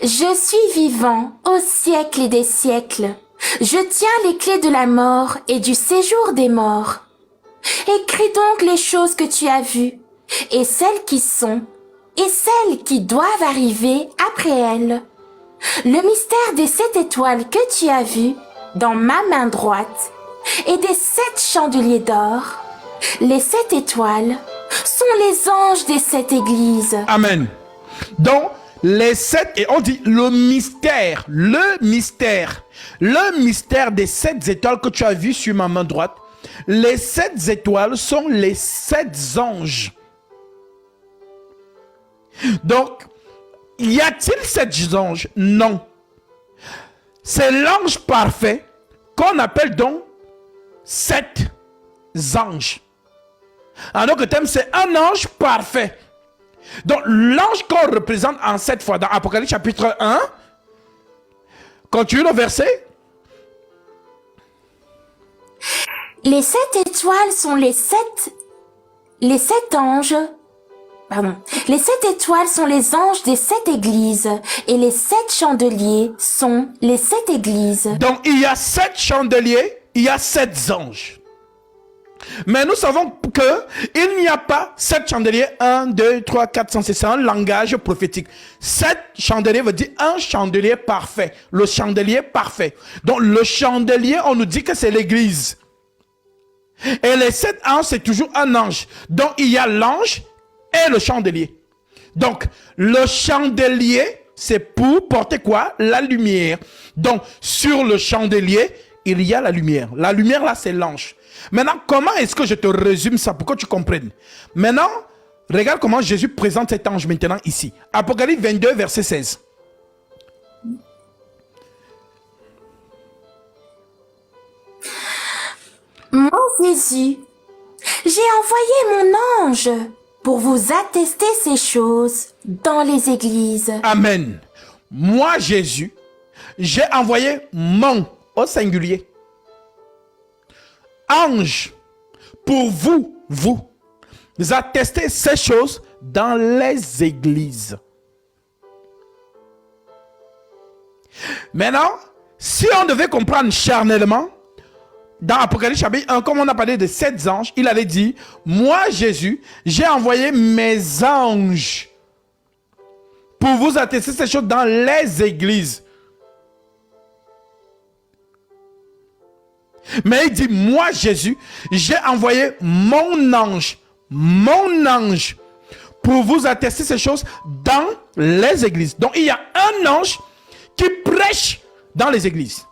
je suis vivant au siècle des siècles. Je tiens les clés de la mort et du séjour des morts. Écris donc les choses que tu as vues, et celles qui sont, et celles qui doivent arriver après elles. Le mystère des 7 étoiles que tu as vues dans ma main droite, et des 7 chandeliers d'or. Les 7 étoiles sont les anges des 7 églises. Amen. Donc, les 7, et on dit le mystère des 7 étoiles que tu as vu sur ma main droite. Les 7 étoiles sont les 7 anges. Donc, y a-t-il 7 anges? Non. C'est l'ange parfait qu'on appelle donc 7 anges. En d'autres termes, c'est un ange parfait. Donc, l'ange qu'on représente en 7 fois dans Apocalypse chapitre 1, continue le verset. Les 7 étoiles sont les 7 anges. Pardon. Les 7 étoiles sont les anges des 7 églises, et les 7 chandeliers sont les 7 églises. Donc, il y a 7 chandeliers, il y a 7 anges. Mais nous savons que il n'y a pas 7 chandeliers, 1, 2, 3, 4, 5, c'est un langage prophétique. 7 chandeliers veut dire un chandelier parfait, le chandelier parfait. Donc, le chandelier, on nous dit que c'est l'église. Et les 7 anges, c'est toujours un ange. Donc, il y a l'ange et le chandelier. Donc, le chandelier, c'est pour porter quoi? La lumière. Donc, sur le chandelier, il y a la lumière. La lumière, là, c'est l'ange. Maintenant, comment est-ce que je te résume ça pour que tu comprennes? Maintenant, regarde comment Jésus présente cet ange maintenant ici. Apocalypse 22, verset 16. Mon Jésus, j'ai envoyé mon ange pour vous attester ces choses dans les églises. Amen. Moi, Jésus, j'ai envoyé mon, au singulier, ange pour vous attester ces choses dans les églises. Maintenant, si on devait comprendre charnellement, dans Apocalypse chapitre 1, comme on a parlé de 7 anges, il allait dire, moi Jésus, j'ai envoyé mes anges pour vous attester ces choses dans les églises. Mais il dit, moi Jésus, j'ai envoyé mon ange pour vous attester ces choses dans les églises. Donc il y a un ange qui prêche dans les églises.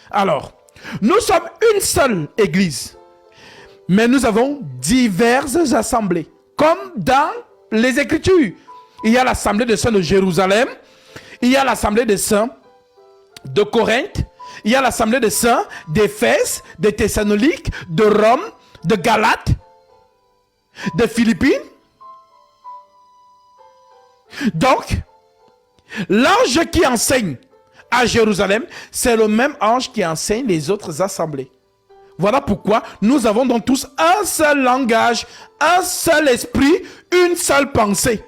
Alors, nous sommes une seule église, mais nous avons diverses assemblées, comme dans les Écritures. Il y a l'assemblée des saints de Jérusalem, il y a l'assemblée des saints de Corinthe, il y a l'assemblée des saints d'Éphèse, de Thessalonique, de Rome, de Galate, de Philippines. Donc, l'ange qui enseigne à Jérusalem, c'est le même ange qui enseigne les autres assemblées. Voilà pourquoi nous avons donc tous un seul langage, un seul esprit, une seule pensée.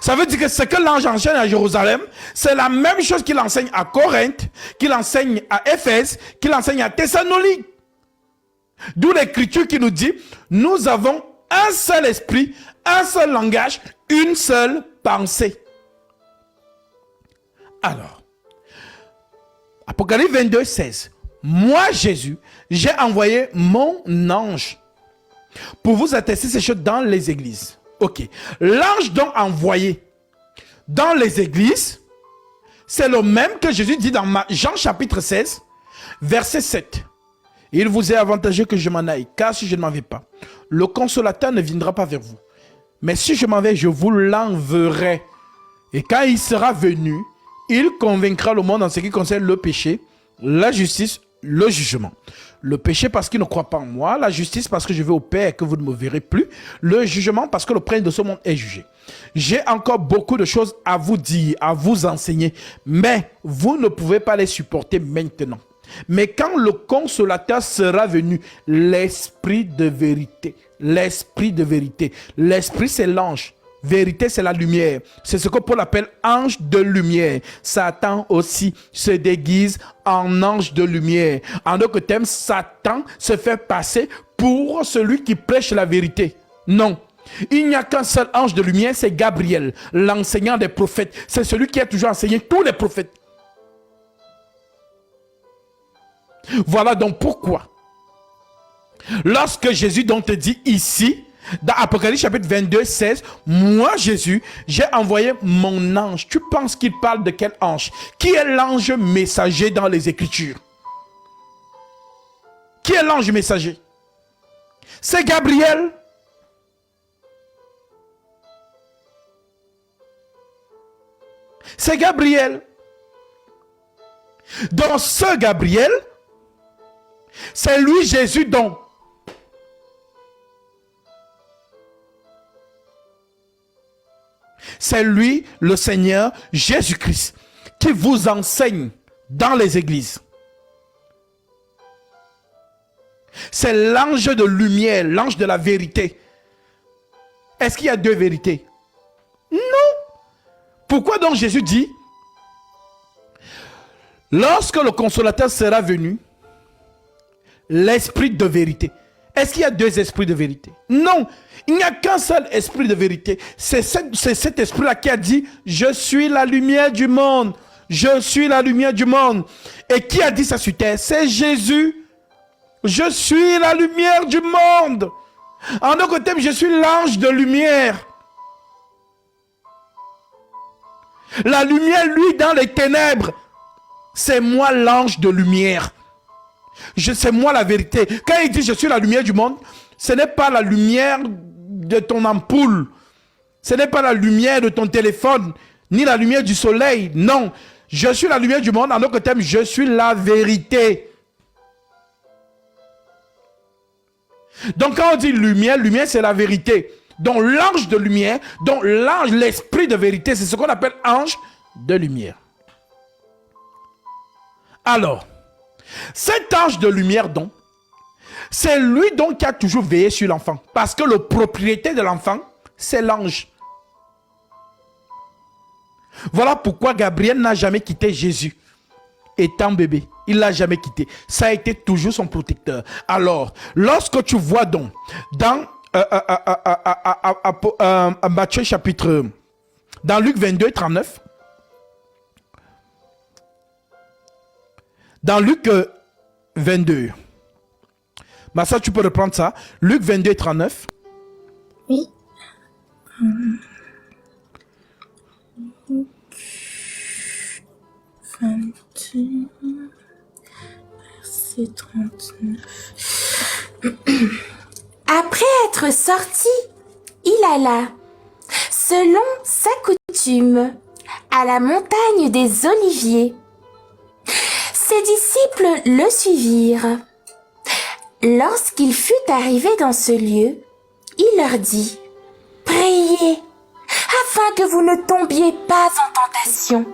Ça veut dire que ce que l'ange enseigne à Jérusalem, c'est la même chose qu'il enseigne à Corinthe, qu'il enseigne à Éphèse, qu'il enseigne à Thessalonique. D'où l'écriture qui nous dit, nous avons un seul esprit, un seul langage, une seule pensée. Alors, Apocalypse 22, 16. Moi, Jésus, j'ai envoyé mon ange pour vous attester ces choses dans les églises. Ok. L'ange donc envoyé dans les églises, c'est le même que Jésus dit dans Jean chapitre 16, verset 7. Il vous est avantageux que je m'en aille, car si je ne m'en vais pas, le consolateur ne viendra pas vers vous. Mais si je m'en vais, je vous l'enverrai. Et quand il sera venu, il convaincra le monde en ce qui concerne le péché, la justice, le jugement. Le péché parce qu'il ne croit pas en moi, la justice parce que je vais au Père et que vous ne me verrez plus, le jugement parce que le prince de ce monde est jugé. J'ai encore beaucoup de choses à vous dire, à vous enseigner, mais vous ne pouvez pas les supporter maintenant. Mais quand le consolateur sera venu, l'esprit de vérité, l'esprit de vérité. L'esprit, c'est l'ange. Vérité, c'est la lumière. C'est ce que Paul appelle ange de lumière. Satan aussi se déguise en ange de lumière. En d'autres termes, Satan se fait passer pour celui qui prêche la vérité. Non. Il n'y a qu'un seul ange de lumière, c'est Gabriel, l'enseignant des prophètes. C'est celui qui a toujours enseigné tous les prophètes. Voilà donc pourquoi, lorsque Jésus donc te dit ici, dans Apocalypse chapitre 22, 16, moi Jésus, j'ai envoyé mon ange. Tu penses qu'il parle de quel ange? Qui est l'ange messager dans les Écritures? Qui est l'ange messager? C'est Gabriel. C'est Gabriel. Dans ce Gabriel, c'est lui Jésus donc. C'est lui le Seigneur Jésus-Christ qui vous enseigne dans les églises. C'est l'ange de lumière, l'ange de la vérité. Est-ce qu'il y a deux vérités? Non. Pourquoi donc Jésus dit, lorsque le consolateur sera venu, l'esprit de vérité. Est-ce qu'il y a deux esprits de vérité? Non, il n'y a qu'un seul esprit de vérité. C'est cet esprit-là qui a dit, je suis la lumière du monde. Je suis la lumière du monde. Et qui a dit ça sur terre? C'est Jésus. Je suis la lumière du monde. En d'autres termes, je suis l'ange de lumière. La lumière, lui, dans les ténèbres, c'est moi l'ange de lumière. C'est moi la vérité. Quand il dit je suis la lumière du monde, ce n'est pas la lumière de ton ampoule. Ce n'est pas la lumière de ton téléphone, ni la lumière du soleil. Non, je suis la lumière du monde. En d'autres termes, je suis la vérité. Donc quand on dit lumière, lumière c'est la vérité. Donc l'ange de lumière, donc l'ange, l'esprit de vérité, c'est ce qu'on appelle ange de lumière. Alors, cet ange de lumière donc, c'est lui donc qui a toujours veillé sur l'enfant. Parce que le propriétaire de l'enfant, c'est l'ange. Voilà pourquoi Gabriel n'a jamais quitté Jésus. Étant bébé, il ne l'a jamais quitté. Ça a été toujours son protecteur. Alors, lorsque tu vois donc, dans Matthieu chapitre, dans Luc 22, 39, dans Luc 22, bah ça tu peux reprendre ça, Luc 22, 39. Oui. Luc 22, verset 39. Après être sorti, il alla, selon sa coutume, à la montagne des Oliviers. Ses disciples le suivirent. Lorsqu'il fut arrivé dans ce lieu, il leur dit, « Priez, afin que vous ne tombiez pas en tentation. »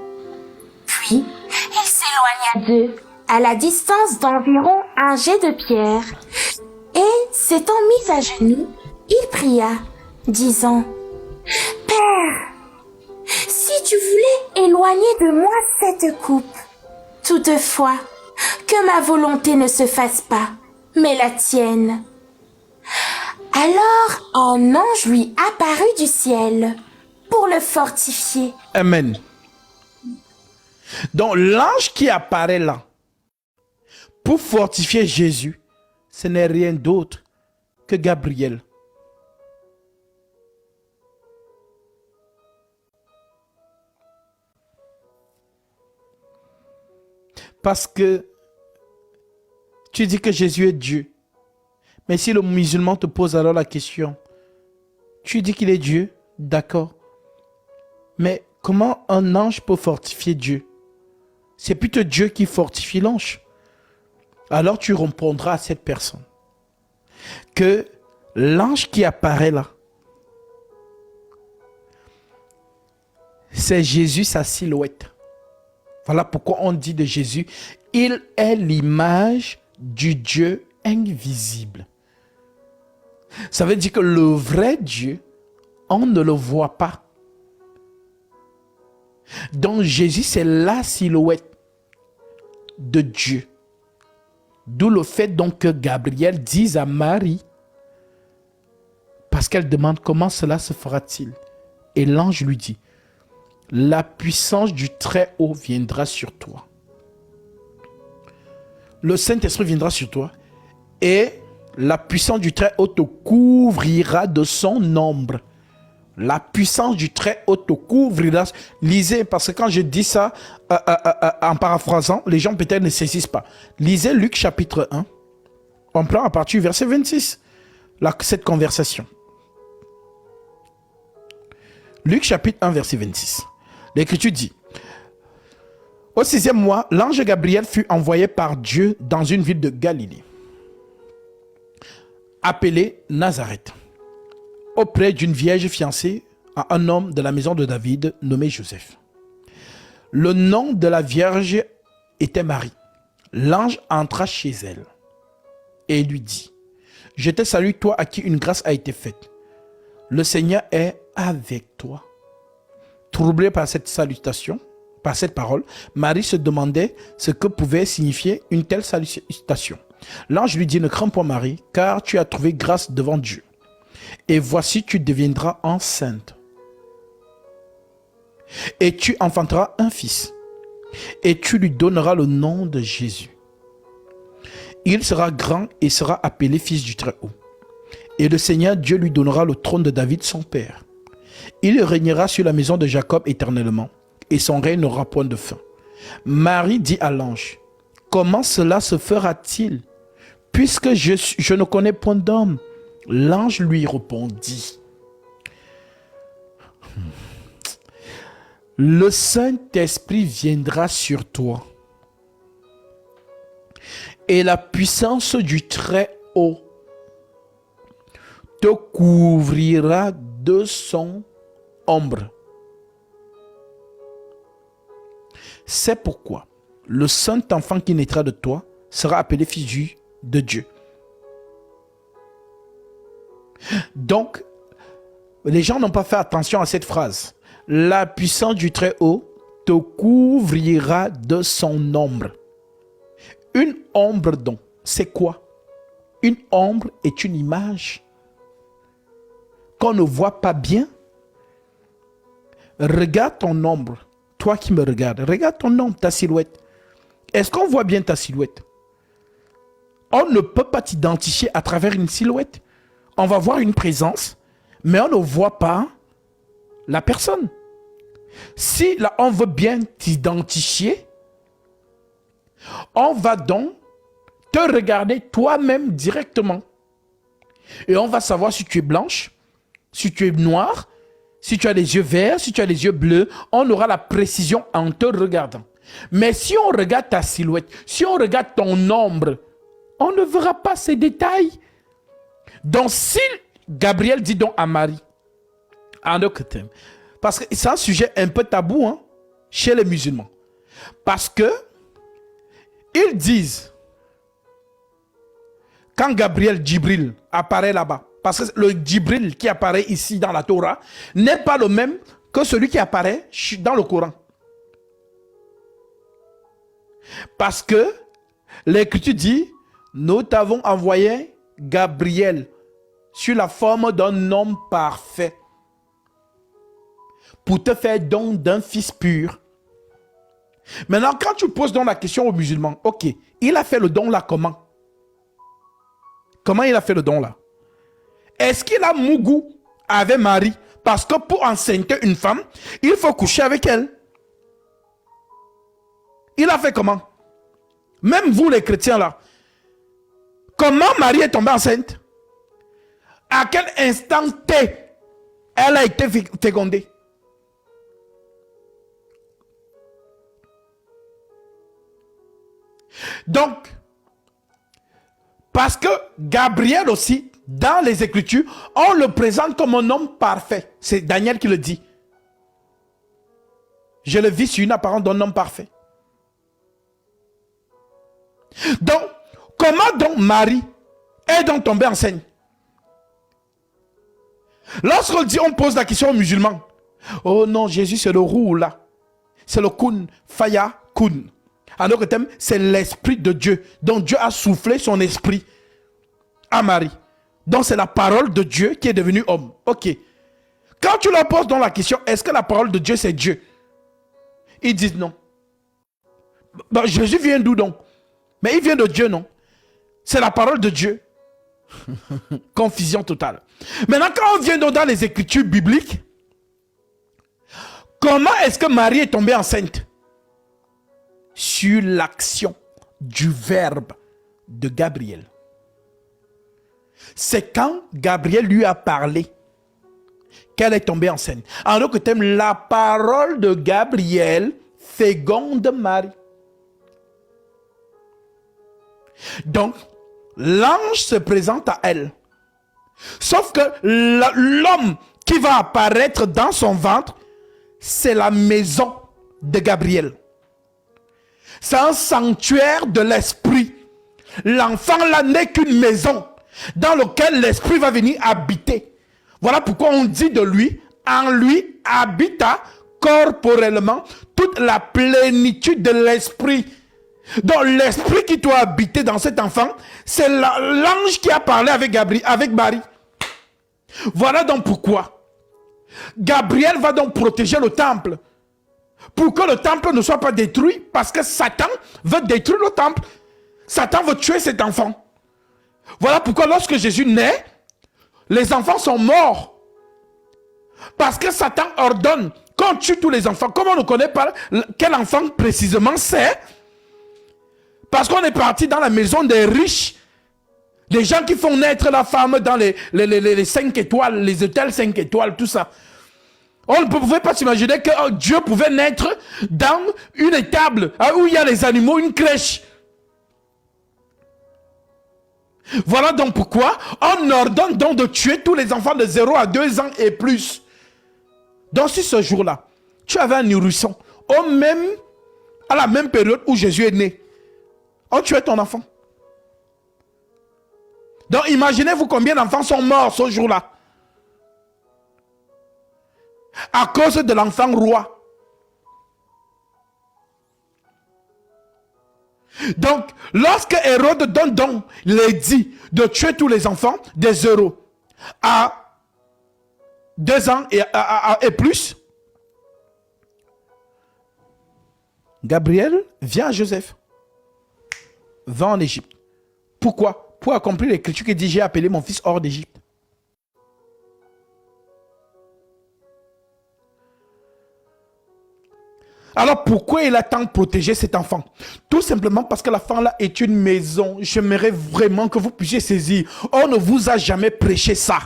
Puis, il s'éloigna d'eux, à la distance d'environ un jet de pierre, et, s'étant mis à genoux, il pria, disant, « Père, si tu voulais éloigner de moi cette coupe, toutefois, que ma volonté ne se fasse pas, mais la tienne. » Alors un ange lui apparut du ciel pour le fortifier. Amen. Donc l'ange qui apparaît là pour fortifier Jésus, ce n'est rien d'autre que Gabriel. Parce que tu dis que Jésus est Dieu. Mais si le musulman te pose alors la question, tu dis qu'il est Dieu, d'accord. Mais comment un ange peut fortifier Dieu? C'est plutôt Dieu qui fortifie l'ange. Alors tu répondras à cette personne que l'ange qui apparaît là, c'est Jésus, sa silhouette. Voilà pourquoi on dit de Jésus, il est l'image du Dieu invisible. Ça veut dire que le vrai Dieu, on ne le voit pas. Donc Jésus, c'est la silhouette de Dieu. D'où le fait donc que Gabriel dise à Marie, parce qu'elle demande comment cela se fera-t-il. Et l'ange lui dit, la puissance du Très-Haut viendra sur toi. Le Saint-Esprit viendra sur toi et la puissance du Très-Haut te couvrira de son ombre. La puissance du Très-Haut te couvrira. Lisez, parce que quand je dis ça en paraphrasant, les gens peut-être ne saisissent pas. Lisez Luc chapitre 1. On prend à partir du verset 26 cette conversation. Luc chapitre 1 verset 26. L'Écriture dit, au 6e mois, l'ange Gabriel fut envoyé par Dieu dans une ville de Galilée, appelée Nazareth, auprès d'une vierge fiancée à un homme de la maison de David nommé Joseph. Le nom de la vierge était Marie. L'ange entra chez elle et lui dit, je te salue toi à qui une grâce a été faite. Le Seigneur est avec toi. Troublée par cette salutation, par cette parole, Marie se demandait ce que pouvait signifier une telle salutation. L'ange lui dit, ne crains point Marie, car tu as trouvé grâce devant Dieu. Et voici, tu deviendras enceinte. Et tu enfanteras un fils. Et tu lui donneras le nom de Jésus. Il sera grand et sera appelé fils du Très-Haut. Et le Seigneur Dieu lui donnera le trône de David son père. Il régnera sur la maison de Jacob éternellement, et son règne n'aura point de fin. Marie dit à l'ange, comment cela se fera-t-il, puisque je ne connais point d'homme? L'ange lui répondit, le Saint-Esprit viendra sur toi, et la puissance du Très-Haut te couvrira de son ombre. C'est pourquoi le saint enfant qui naîtra de toi sera appelé fils de Dieu. Donc, les gens n'ont pas fait attention à cette phrase. La puissance du Très-Haut te couvrira de son ombre. Une ombre donc, c'est quoi? Une ombre est une image qu'on ne voit pas bien. Regarde ton ombre. Toi qui me regardes, regarde ton ombre, ta silhouette. Est-ce qu'on voit bien ta silhouette? On ne peut pas t'identifier à travers une silhouette. On va voir une présence, mais on ne voit pas la personne. Si là, on veut bien t'identifier, on va donc te regarder toi-même directement. Et on va savoir si tu es blanche, si tu es noire, si tu as les yeux verts, si tu as les yeux bleus. On aura la précision en te regardant. Mais si on regarde ta silhouette, si on regarde ton ombre, on ne verra pas ces détails. Donc si Gabriel dit donc à Marie, parce que c'est un sujet un peu tabou hein, chez les musulmans. Parce que ils disent, quand Gabriel Djibril apparaît là-bas, parce que le Djibril qui apparaît ici dans la Torah n'est pas le même que celui qui apparaît dans le Coran. Parce que l'Écriture dit, nous t'avons envoyé Gabriel sur la forme d'un homme parfait pour te faire don d'un fils pur. Maintenant, quand tu poses donc la question aux musulmans, ok, il a fait le don là comment? Comment il a fait le don là? Est-ce qu'il a mougou avec Marie? Parce que pour enceinte une femme, il faut coucher avec elle. Il a fait comment? Même vous les chrétiens là. Comment Marie est tombée enceinte? À quel instant T elle a été fécondée? Donc, parce que Gabriel aussi, dans les Écritures, on le présente comme un homme parfait. C'est Daniel qui le dit. Je le vis sur une apparence d'un homme parfait. Donc, comment donc Marie est donc tombée enceinte? Lorsqu'on dit, on pose la question aux musulmans. Oh non, Jésus c'est le roux là. C'est le kun, faya kun. Alors que thème, c'est l'esprit de Dieu. Donc Dieu a soufflé son esprit à Marie. Donc c'est la parole de Dieu qui est devenue homme. Ok. Quand tu leur poses dans la question, est-ce que la parole de Dieu c'est Dieu? Ils disent non. Ben, Jésus vient d'où donc? Mais il vient de Dieu, non? C'est la parole de Dieu. Confusion totale. Maintenant, quand on vient dans les écritures bibliques, comment est-ce que Marie est tombée enceinte? Sur l'action du verbe de Gabriel. C'est quand Gabriel lui a parlé qu'elle est tombée enceinte. En d'autres termes, la parole de Gabriel féconde Marie. Donc, l'ange se présente à elle. Sauf que l'homme qui va apparaître dans son ventre, c'est la maison de Gabriel. C'est un sanctuaire de l'esprit. L'enfant là n'est qu'une maison dans laquelle l'esprit va venir habiter. Voilà pourquoi on dit de lui, en lui habita corporellement toute la plénitude de l'esprit. Donc l'esprit qui doit habiter dans cet enfant, c'est l'ange qui a parlé avec Marie. Voilà donc pourquoi Gabriel va donc protéger le temple. Pour que le temple ne soit pas détruit, parce que Satan veut détruire le temple. Satan veut tuer cet enfant. Voilà pourquoi lorsque Jésus naît, les enfants sont morts. Parce que Satan ordonne qu'on tue tous les enfants. Comme on ne connaît pas quel enfant précisément c'est, parce qu'on est parti dans la maison des riches, des gens qui font naître la femme dans les 5 étoiles, les hôtels 5 étoiles, tout ça. On ne pouvait pas s'imaginer que Dieu pouvait naître dans une étable où il y a les animaux, une crèche. Voilà donc pourquoi on ordonne donc de tuer tous les enfants de 0 à 2 ans et plus. Donc si ce jour-là, tu avais un nourrisson, à la même période où Jésus est né, on tuait ton enfant. Donc imaginez-vous combien d'enfants sont morts ce jour-là. À cause de l'enfant roi. Donc, lorsque Hérode donne donc l'édit de tuer tous les enfants des 0 à 2 ans et plus, Gabriel vient à Joseph. Va en Égypte. Pourquoi? Pour accomplir l'écriture qui dit: j'ai appelé mon fils hors d'Égypte. Alors pourquoi il a tant protégé cet enfant? Tout simplement parce que l'enfant là est une maison. J'aimerais vraiment que vous puissiez saisir. On ne vous a jamais prêché ça.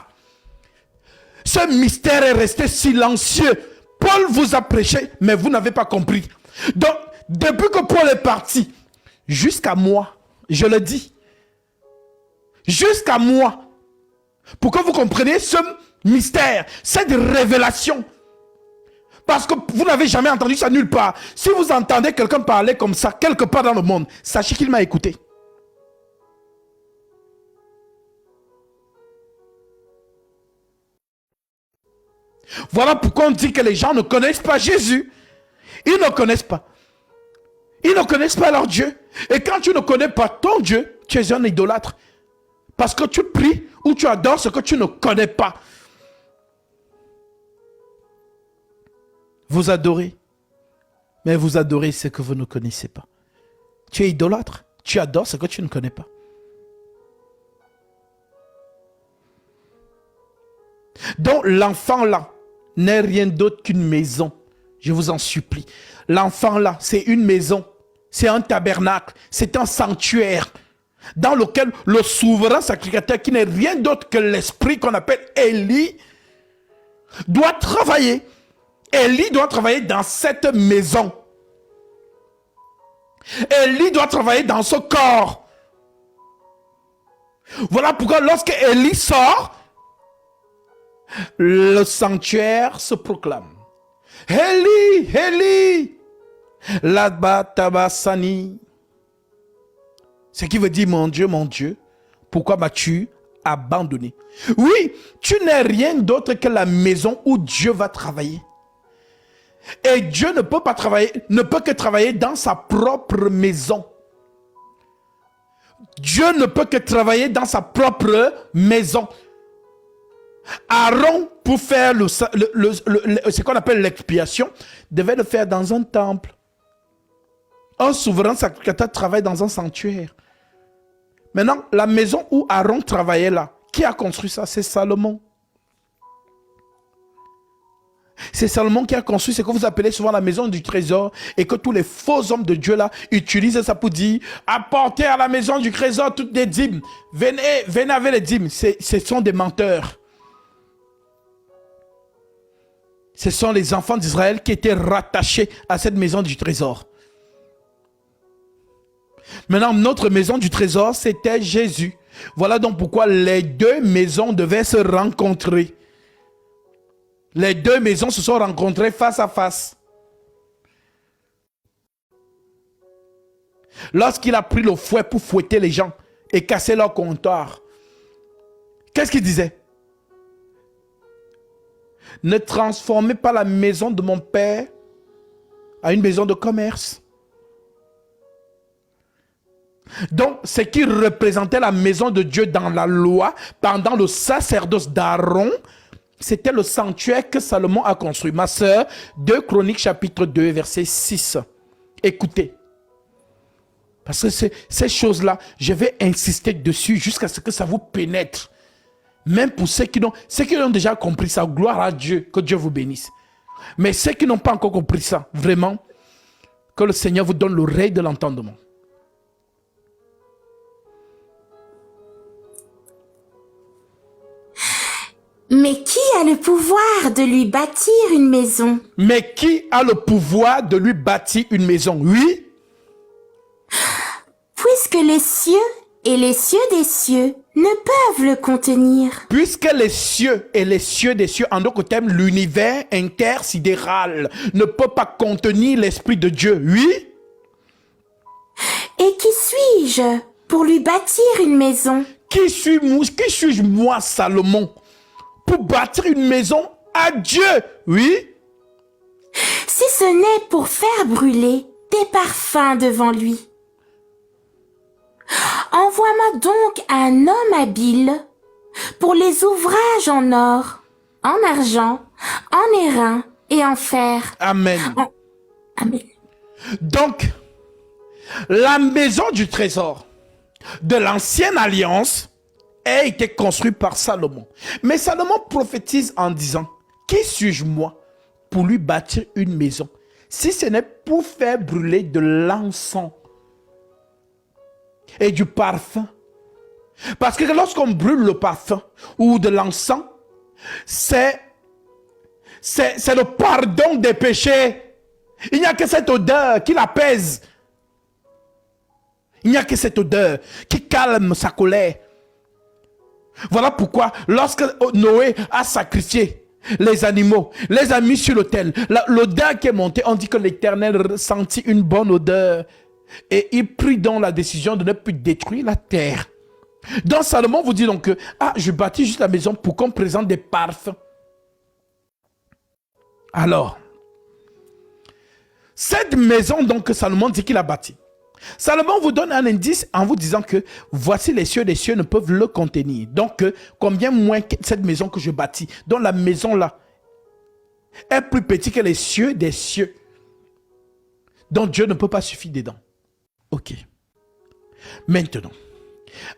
Ce mystère est resté silencieux. Paul vous a prêché, mais vous n'avez pas compris. Donc, depuis que Paul est parti, jusqu'à moi, je le dis, jusqu'à moi, pour que vous compreniez ce mystère, cette révélation. Parce que vous n'avez jamais entendu ça nulle part. Si vous entendez quelqu'un parler comme ça, quelque part dans le monde, sachez qu'il m'a écouté. Voilà pourquoi on dit que les gens ne connaissent pas Jésus. Ils ne connaissent pas. Ils ne connaissent pas leur Dieu. Et quand tu ne connais pas ton Dieu, tu es un idolâtre. Parce que tu pries ou tu adores ce que tu ne connais pas. Vous adorez, mais vous adorez ce que vous ne connaissez pas. Tu es idolâtre, tu adores ce que tu ne connais pas. Donc l'enfant là n'est rien d'autre qu'une maison. Je vous en supplie. L'enfant là, c'est une maison, c'est un tabernacle, c'est un sanctuaire dans lequel le souverain sacrificateur, qui n'est rien d'autre que l'esprit qu'on appelle Élie, doit travailler. Élie doit travailler dans cette maison. Élie doit travailler dans ce corps. Voilà pourquoi lorsque Élie sort, le sanctuaire se proclame. Élie, Élie, Ladba Tabasani. Ce qui veut dire: mon Dieu, pourquoi m'as-tu abandonnée. Oui, tu n'es rien d'autre que la maison où Dieu va travailler. Et Dieu ne peut pas travailler, ne peut que travailler dans sa propre maison. Dieu ne peut que travailler dans sa propre maison. Aaron, pour faire ce qu'on appelle l'expiation, devait le faire dans un temple. Un souverain sacrificateur travaille dans un sanctuaire. Maintenant, la maison où Aaron travaillait là, qui a construit ça? C'est Salomon. C'est Salomon qui a construit ce que vous appelez souvent la maison du trésor et que tous les faux hommes de Dieu là utilisent ça pour dire apportez à la maison du trésor toutes les dîmes. Venez avec les dîmes. Ce sont des menteurs. Ce sont les enfants d'Israël qui étaient rattachés à cette maison du trésor. Maintenant, notre maison du trésor, c'était Jésus. Voilà donc pourquoi les deux maisons devaient se rencontrer. Les deux maisons se sont rencontrées face à face. Lorsqu'il a pris le fouet pour fouetter les gens et casser leur comptoir, qu'est-ce qu'il disait? Ne transformez pas la maison de mon père à une maison de commerce. Donc, ce qui représentait la maison de Dieu dans la loi, pendant le sacerdoce d'Aaron, c'était le sanctuaire que Salomon a construit. Ma sœur, 2 Chroniques chapitre 2, verset 6. Écoutez. Parce que ces choses-là, je vais insister dessus jusqu'à ce que ça vous pénètre. Même pour ceux qui ont déjà compris ça, gloire à Dieu, que Dieu vous bénisse. Mais ceux qui n'ont pas encore compris ça, vraiment, que le Seigneur vous donne l'oreille de l'entendement. Mais qui a le pouvoir de lui bâtir une maison? Mais qui a le pouvoir de lui bâtir une maison? Oui. Puisque les cieux et les cieux des cieux ne peuvent le contenir. Puisque les cieux et les cieux des cieux, en d'autres termes, l'univers intersidéral ne peut pas contenir l'Esprit de Dieu. Oui. Et qui suis-je pour lui bâtir une maison? Qui suis-je moi, Salomon, pour bâtir une maison à Dieu? Oui. Si ce n'est pour faire brûler des parfums devant lui. Envoie-moi donc un homme habile pour les ouvrages en or, en argent, en airain et en fer. Amen. Amen. Donc, la maison du trésor de l'ancienne alliance a été construite par Salomon. Mais Salomon prophétise en disant, qui suis-je moi pour lui bâtir une maison, si ce n'est pour faire brûler de l'encens et du parfum? Parce que lorsqu'on brûle le parfum ou de l'encens, c'est le pardon des péchés. Il n'y a que cette odeur qui l'apaise. Il n'y a que cette odeur qui calme sa colère. Voilà pourquoi lorsque Noé a sacrifié les animaux, les a mis sur l'autel, l'odeur qui est montée, on dit que l'Éternel sentit une bonne odeur. Et il prit donc la décision de ne plus détruire la terre. Donc Salomon vous dit donc que je bâtis juste la maison pour qu'on présente des parfums. Alors, cette maison donc que Salomon dit qu'il a bâtie, Salomon vous donne un indice en vous disant que voici les cieux des cieux ne peuvent le contenir. Donc, combien moins cette maison que je bâtis, dont la maison là est plus petite que les cieux des cieux, dont Dieu ne peut pas suffire dedans. Ok. Maintenant,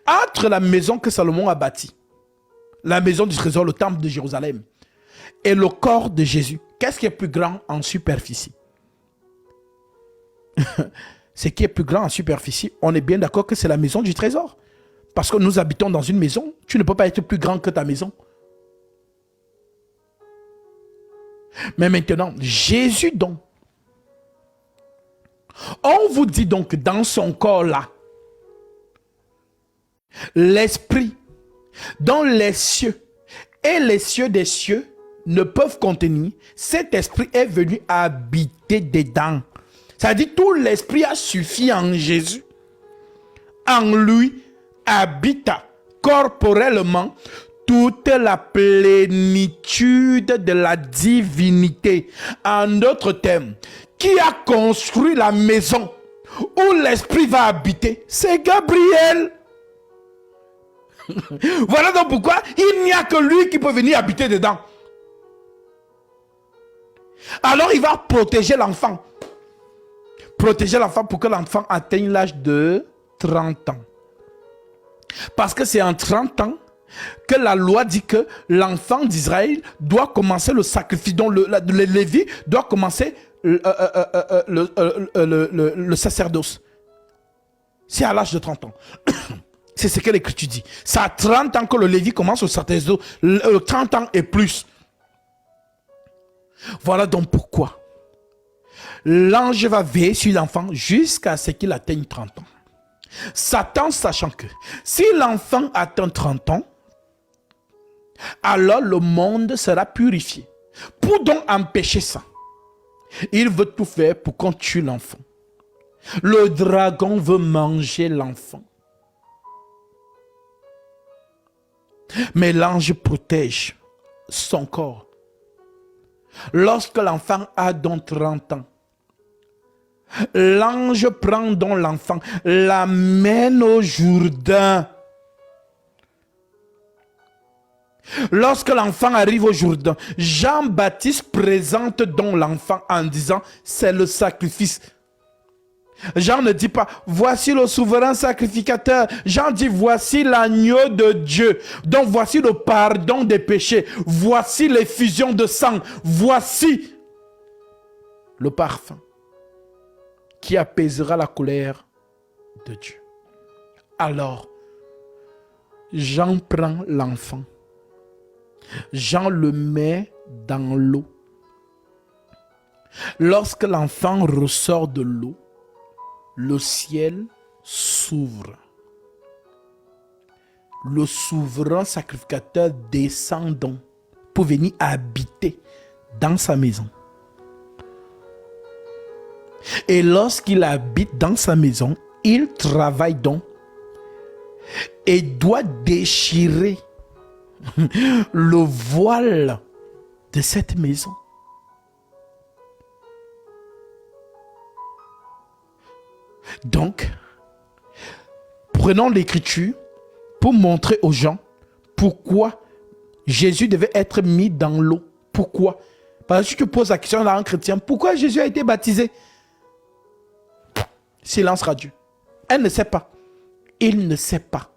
entre la maison que Salomon a bâtie, la maison du trésor, le temple de Jérusalem, et le corps de Jésus, qu'est-ce qui est plus grand en superficie? Ce qui est plus grand en superficie, on est bien d'accord que c'est la maison du trésor. Parce que nous habitons dans une maison, tu ne peux pas être plus grand que ta maison. Mais maintenant, Jésus donc, on vous dit donc que dans son corps là, l'esprit, dont les cieux et les cieux des cieux ne peuvent contenir, cet esprit est venu habiter dedans. C'est-à-dire tout l'esprit a suffi en Jésus. En lui habita corporellement toute la plénitude de la divinité. En d'autres termes, qui a construit la maison où l'Esprit va habiter? C'est Gabriel. Voilà donc pourquoi il n'y a que lui qui peut venir habiter dedans. Alors il va protéger l'enfant. Protéger l'enfant pour que l'enfant atteigne l'âge de 30 ans. Parce que c'est en 30 ans que la loi dit que l'enfant d'Israël doit commencer le sacrifice. Donc le Lévi doit commencer le sacerdoce. C'est à l'âge de 30 ans. C'est ce que l'Écriture dit. C'est à 30 ans que le Lévi commence le sacerdoce. 30 ans et plus. Voilà donc pourquoi l'ange va veiller sur l'enfant jusqu'à ce qu'il atteigne 30 ans. Satan, sachant que si l'enfant atteint 30 ans, alors le monde sera purifié. Pour donc empêcher ça, il veut tout faire pour qu'on tue l'enfant. Le dragon veut manger l'enfant. Mais l'ange protège son corps. Lorsque l'enfant a donc 30 ans, l'ange prend donc l'enfant, l'amène au Jourdain. Lorsque l'enfant arrive au Jourdain, Jean-Baptiste présente donc l'enfant en disant, c'est le sacrifice. Jean ne dit pas, voici le souverain sacrificateur. Jean dit, voici l'agneau de Dieu. Donc voici le pardon des péchés. Voici l'effusion de sang. Voici le parfum qui apaisera la colère de Dieu. Alors, Jean prend l'enfant. Jean le met dans l'eau. Lorsque l'enfant ressort de l'eau, le ciel s'ouvre. Le souverain sacrificateur descend donc pour venir habiter dans sa maison. Et lorsqu'il habite dans sa maison, il travaille donc et doit déchirer le voile de cette maison. Donc, prenons l'écriture pour montrer aux gens pourquoi Jésus devait être mis dans l'eau. Pourquoi? Parce que si tu poses la question à un chrétien, pourquoi Jésus a été baptisé? Silence radio. Elle ne sait pas. Il ne sait pas.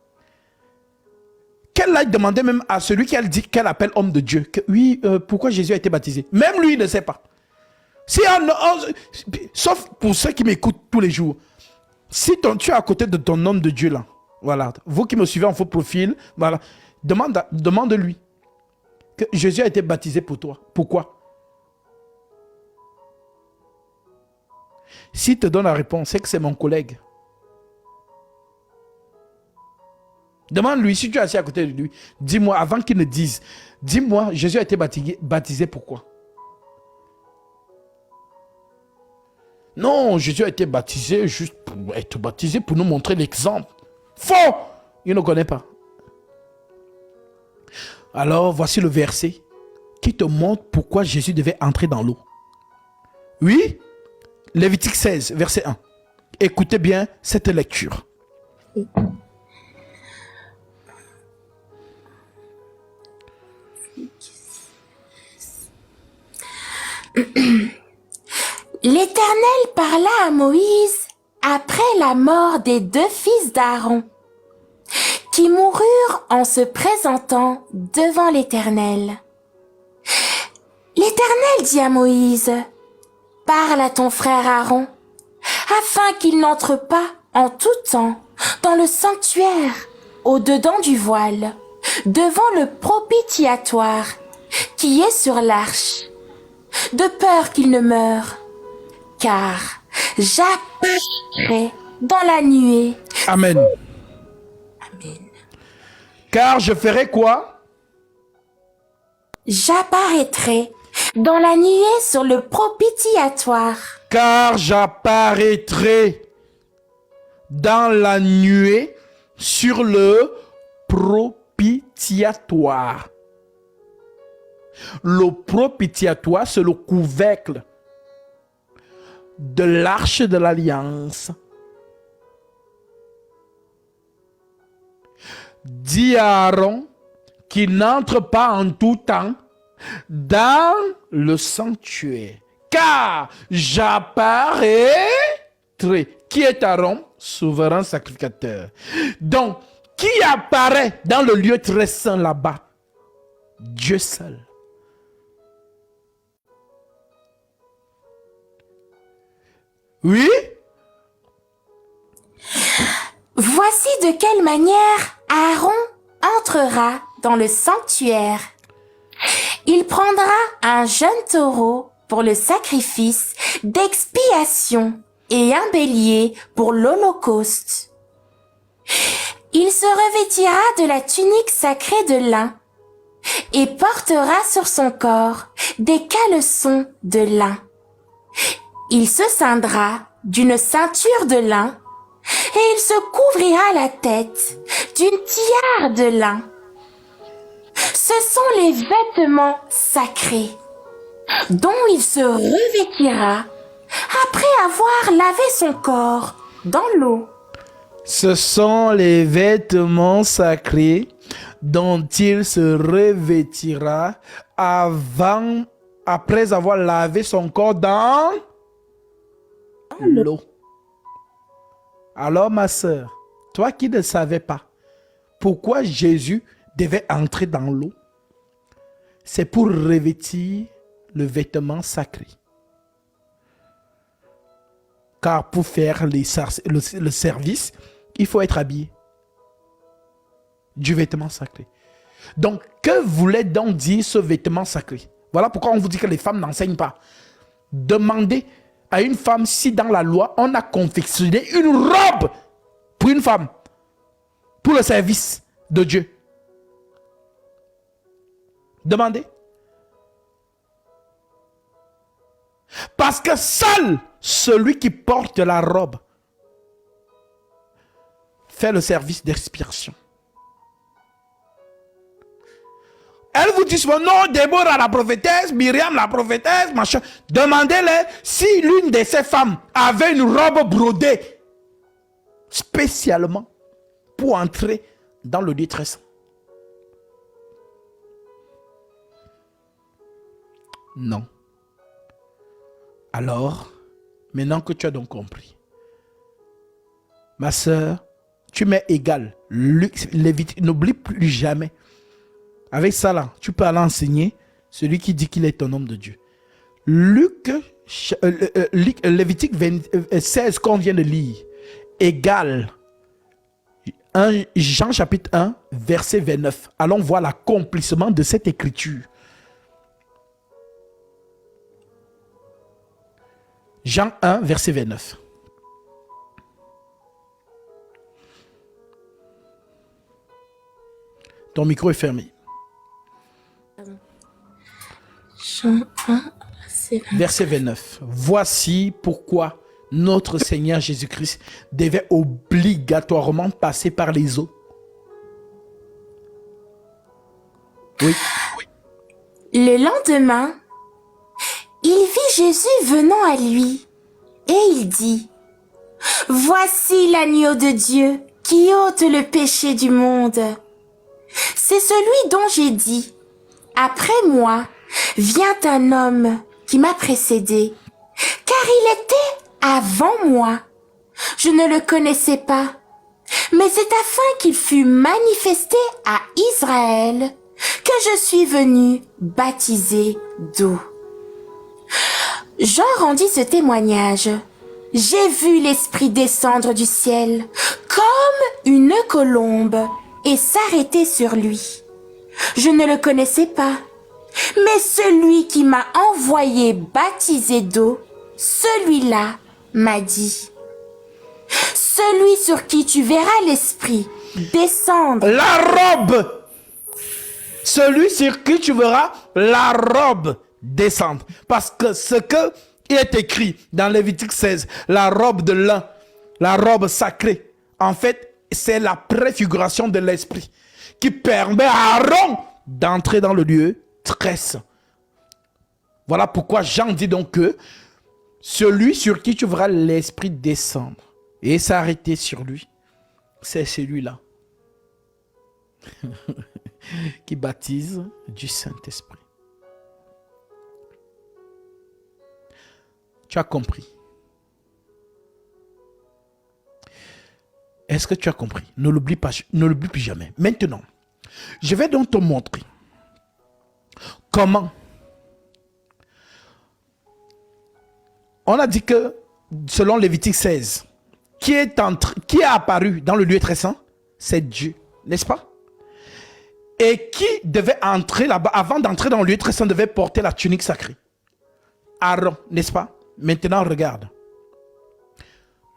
Qu'elle aille demander même à celui qu'elle appelle homme de Dieu, que, oui, pourquoi Jésus a été baptisé? Même lui, il ne sait pas. Sauf pour ceux qui m'écoutent tous les jours. Si tu es à côté de ton homme de Dieu là, voilà, vous qui me suivez en faux profil, voilà, demande-lui que Jésus a été baptisé pour toi. Pourquoi? S'il te donne la réponse, c'est que c'est mon collègue. Demande-lui, si tu es assis à côté de lui, dis-moi, avant qu'il ne dise, dis-moi, Jésus a été baptisé pourquoi? Non, Jésus a été baptisé juste pour être baptisé, pour nous montrer l'exemple. Faux! Il ne connaît pas. Alors, voici le verset qui te montre pourquoi Jésus devait entrer dans l'eau. Oui? Lévitique 16, verset 1. Écoutez bien cette lecture. L'Éternel parla à Moïse après la mort des 2 fils d'Aaron, qui moururent en se présentant devant l'Éternel. L'Éternel dit à Moïse, « Parle à ton frère Aaron, afin qu'il n'entre pas en tout temps dans le sanctuaire, au-dedans du voile, devant le propitiatoire qui est sur l'arche, de peur qu'il ne meure. Car j'apparaîtrai dans la nuée. » Amen. Amen. Car je ferai quoi? J'apparaîtrai dans la nuée sur le propitiatoire. Car j'apparaîtrai dans la nuée sur le propitiatoire. Le propitiatoire, c'est le couvercle de l'arche de l'alliance. Dis à Aaron qu'il n'entre pas en tout temps dans le sanctuaire, car j'apparaîtrai. Qui est Aaron? Souverain sacrificateur. Donc, qui apparaît dans le lieu très saint là-bas? Dieu seul. Oui? Voici de quelle manière Aaron entrera dans le sanctuaire. Il prendra un jeune taureau pour le sacrifice d'expiation et un bélier pour l'holocauste. Il se revêtira de la tunique sacrée de lin et portera sur son corps des caleçons de lin. Il se ceindra d'une ceinture de lin et il se couvrira la tête d'une tiare de lin. Ce sont les vêtements sacrés dont il se revêtira après avoir lavé son corps dans l'eau. Ce sont les vêtements sacrés dont il se revêtira après avoir lavé son corps dans l'eau. Alors ma sœur, toi qui ne savais pas pourquoi Jésus devait entrer dans l'eau, c'est pour revêtir le vêtement sacré. Car pour faire le service, il faut être habillé du vêtement sacré. Donc, que voulait donc dire ce vêtement sacré? Voilà pourquoi on vous dit que les femmes n'enseignent pas. Demandez à une femme si dans la loi, on a confectionné une robe pour une femme, pour le service de Dieu. Demandez. Parce que seul celui qui porte la robe fait le service d'expiation. Elle vous dit souvent, non, Déborah la prophétesse, Myriam la prophétesse, machin. Demandez-leur si l'une de ces femmes avait une robe brodée spécialement pour entrer dans le lieu très saint. Non. Alors, maintenant que tu as donc compris, ma sœur, tu mets égal. N'oublie plus jamais. Avec ça là, tu peux aller enseigner celui qui dit qu'il est un homme de Dieu. Lévitique 16 qu'on vient de lire, égal Jean chapitre 1, verset 29. Allons voir l'accomplissement de cette écriture. Jean 1, verset 29. Ton micro est fermé. Jean 1, verset 29. Voici pourquoi notre Seigneur Jésus-Christ devait obligatoirement passer par les eaux. Oui. Le lendemain, il vit Jésus venant à lui et il dit: Voici l'agneau de Dieu qui ôte le péché du monde. C'est celui dont j'ai dit: Après moi vient un homme qui m'a précédé, car il était avant moi. Je ne le connaissais pas, mais c'est afin qu'il fût manifesté à Israël que je suis venu baptiser d'eau. Jean rendit ce témoignage. J'ai vu l'Esprit descendre du ciel comme une colombe et s'arrêter sur lui. Je ne le connaissais pas, mais celui qui m'a envoyé baptiser d'eau, celui-là m'a dit: Celui sur qui tu verras l'Esprit descendre. La robe. Celui sur qui tu verras la robe descendre. Parce que ce que il est écrit dans Lévitique 16, la robe de lin, la robe sacrée, en fait, c'est la préfiguration de l'Esprit. qui permet à Aaron d'entrer dans le lieu très saint. Voilà pourquoi Jean dit donc que celui sur qui tu verras l'Esprit descendre et s'arrêter sur lui, c'est celui-là qui baptise du Saint-Esprit. Tu as compris? Est-ce que tu as compris? Ne l'oublie pas, ne l'oublie plus jamais. Maintenant, je vais donc te montrer comment. On a dit que, selon Lévitique 16, qui est apparu dans le lieu très saint? C'est Dieu, n'est-ce pas? Et qui devait entrer là-bas, avant d'entrer dans le lieu très saint, devait porter la tunique sacrée? Aaron, n'est-ce pas? Maintenant, regarde.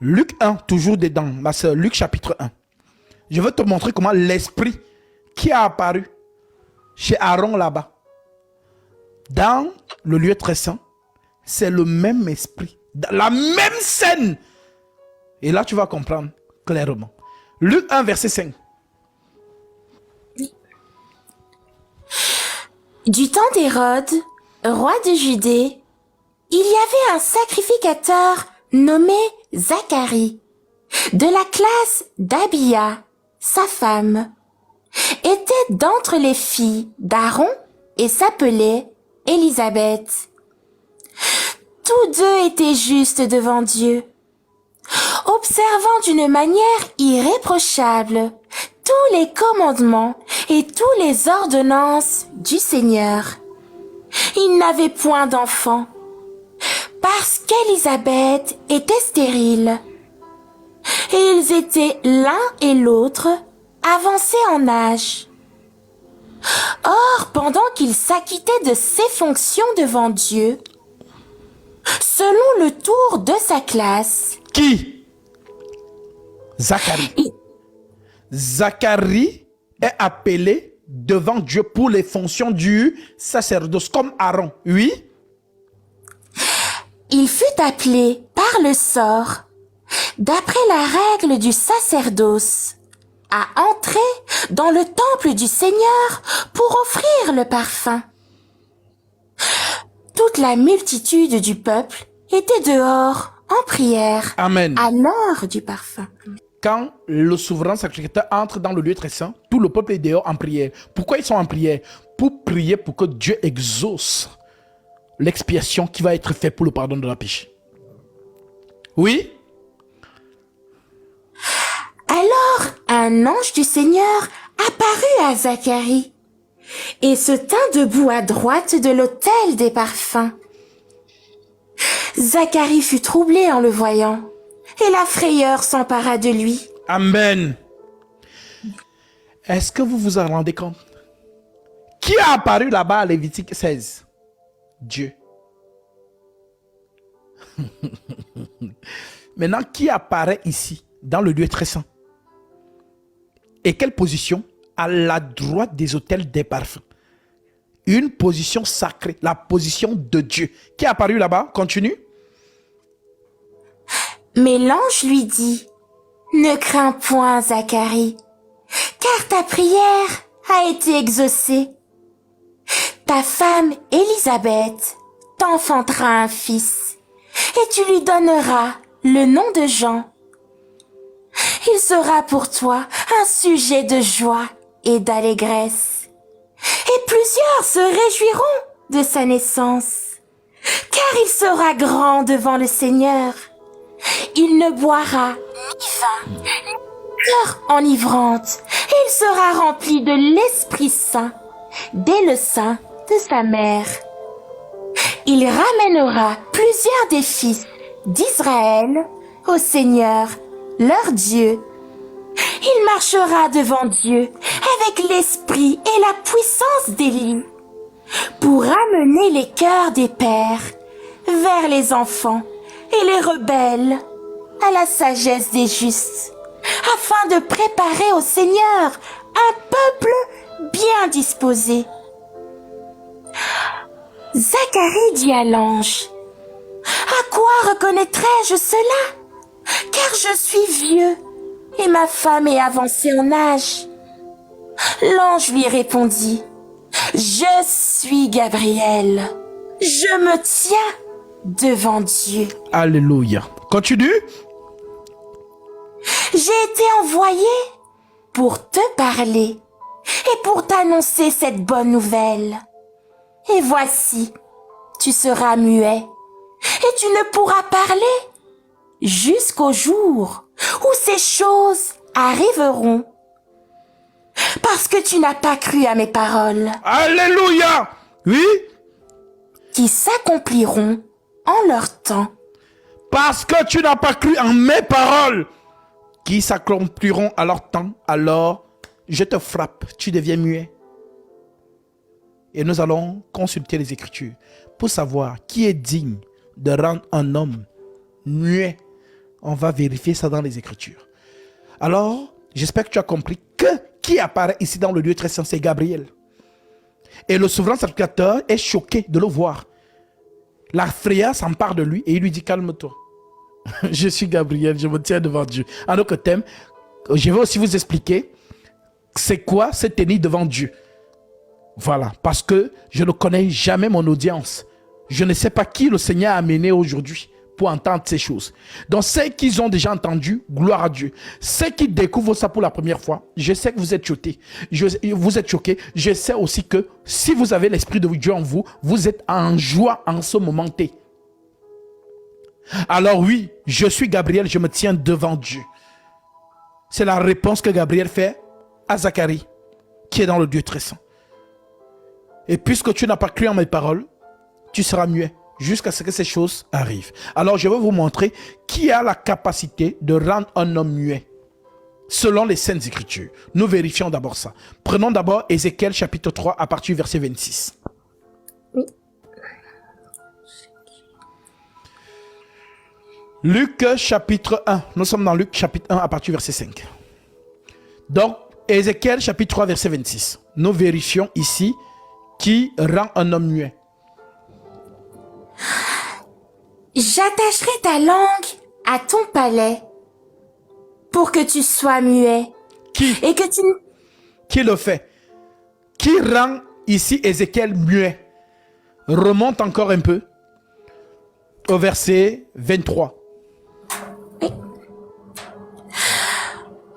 Luc 1, toujours dedans, ma soeur, Luc chapitre 1. Je veux te montrer comment l'Esprit qui a apparu chez Aaron là-bas, dans le lieu très saint, c'est le même esprit, dans la même scène. Et là, tu vas comprendre clairement. Luc 1, verset 5. Du temps d'Hérode, roi de Judée, il y avait un sacrificateur nommé Zacharie, de la classe d'Abia, sa femme, était d'entre les filles d'Aaron et s'appelait Élisabeth. Tous deux étaient justes devant Dieu, observant d'une manière irréprochable tous les commandements et toutes les ordonnances du Seigneur. Ils n'avaient point d'enfants, parce qu'Élisabeth était stérile. Et ils étaient l'un et l'autre avancés en âge. Or, pendant qu'il s'acquittait de ses fonctions devant Dieu, selon le tour de sa classe... Qui? Zacharie. Zacharie est appelé devant Dieu pour les fonctions du sacerdoce, comme Aaron, oui? Il fut appelé par le sort, d'après la règle du sacerdoce, à entrer dans le temple du Seigneur pour offrir le parfum. Toute la multitude du peuple était dehors en prière. Amen. À l'heure du parfum. Quand le souverain sacrificateur entre dans le lieu très saint, tout le peuple est dehors en prière. Pourquoi ils sont en prière? Pour prier pour que Dieu exauce l'expiation qui va être faite pour le pardon de la péché. Oui? Alors un ange du Seigneur apparut à Zacharie et se tint debout à droite de l'autel des parfums. Zacharie fut troublé en le voyant, et la frayeur s'empara de lui. Amen. Est-ce que vous vous en rendez compte? Qui a apparu là-bas à Lévitique 16? Dieu. Maintenant, qui apparaît ici, dans le lieu très saint? Et quelle position? À la droite des autels des parfums. Une position sacrée, la position de Dieu. Qui a apparu là-bas? Continue. Mais l'ange lui dit, « Ne crains point, Zacharie, car ta prière a été exaucée. Ta femme, Élisabeth, t'enfantera un fils, et tu lui donneras le nom de Jean. Il sera pour toi un sujet de joie et d'allégresse, et plusieurs se réjouiront de sa naissance, car il sera grand devant le Seigneur. Il ne boira ni vin, ni liqueur enivrante, et il sera rempli de l'Esprit Saint dès le sein de sa mère. Il ramènera plusieurs des fils d'Israël au Seigneur, leur Dieu. Il marchera devant Dieu avec l'esprit et la puissance d'Élie pour amener les cœurs des pères vers les enfants et les rebelles à la sagesse des justes, afin de préparer au Seigneur un peuple bien disposé. Zacharie dit à l'ange, « À quoi reconnaîtrai-je cela? Car je suis vieux et ma femme est avancée en âge. » L'ange lui répondit, je suis Gabriel. Je me tiens devant Dieu. Alléluia. Continue. J'ai été envoyé pour te parler et pour t'annoncer cette bonne nouvelle. Et voici, tu seras muet et tu ne pourras parler jusqu'au jour où ces choses arriveront. Parce que tu n'as pas cru à mes paroles. Alléluia. Oui. Qui s'accompliront en leur temps. Parce que tu n'as pas cru en mes paroles qui s'accompliront à leur temps, alors je te frappe, tu deviens muet. Et nous allons consulter les Écritures pour savoir qui est digne de rendre un homme muet. On va vérifier ça dans les Écritures. Alors, j'espère que tu as compris que qui apparaît ici dans le lieu très saint, c'est Gabriel. Et le souverain sacrificateur est choqué de le voir. La frayeur s'empare de lui et il lui dit, calme-toi. Je suis Gabriel, je me tiens devant Dieu. En autre thème, je vais aussi vous expliquer c'est quoi se tenir devant Dieu. Voilà, parce que je ne connais jamais mon audience. Je ne sais pas qui le Seigneur a amené aujourd'hui pour entendre ces choses. Donc, ceux qui ont déjà entendu, gloire à Dieu. Ceux qui découvrent ça pour la première fois, je sais que vous êtes choqués. Vous êtes choqués. Je sais aussi que si vous avez l'Esprit de Dieu en vous, vous êtes en joie en ce moment T. Alors oui, je suis Gabriel, je me tiens devant Dieu. C'est la réponse que Gabriel fait à Zacharie, qui est dans le Dieu très saint. Et puisque tu n'as pas cru en mes paroles, tu seras muet jusqu'à ce que ces choses arrivent. Alors je vais vous montrer qui a la capacité de rendre un homme muet, selon les Saintes Écritures. Nous vérifions d'abord ça. Prenons d'abord Ézéchiel chapitre 3 à partir du verset 26. Oui. Luc chapitre 1. Nous sommes dans Luc chapitre 1 à partir du verset 5. Donc, Ézéchiel chapitre 3 verset 26. Nous vérifions ici qui rend un homme muet. J'attacherai ta langue à ton palais pour que tu sois muet. Qui? Et que tu... Qui le fait? Qui rend ici Ézéchiel muet? Remonte encore un peu au verset 23.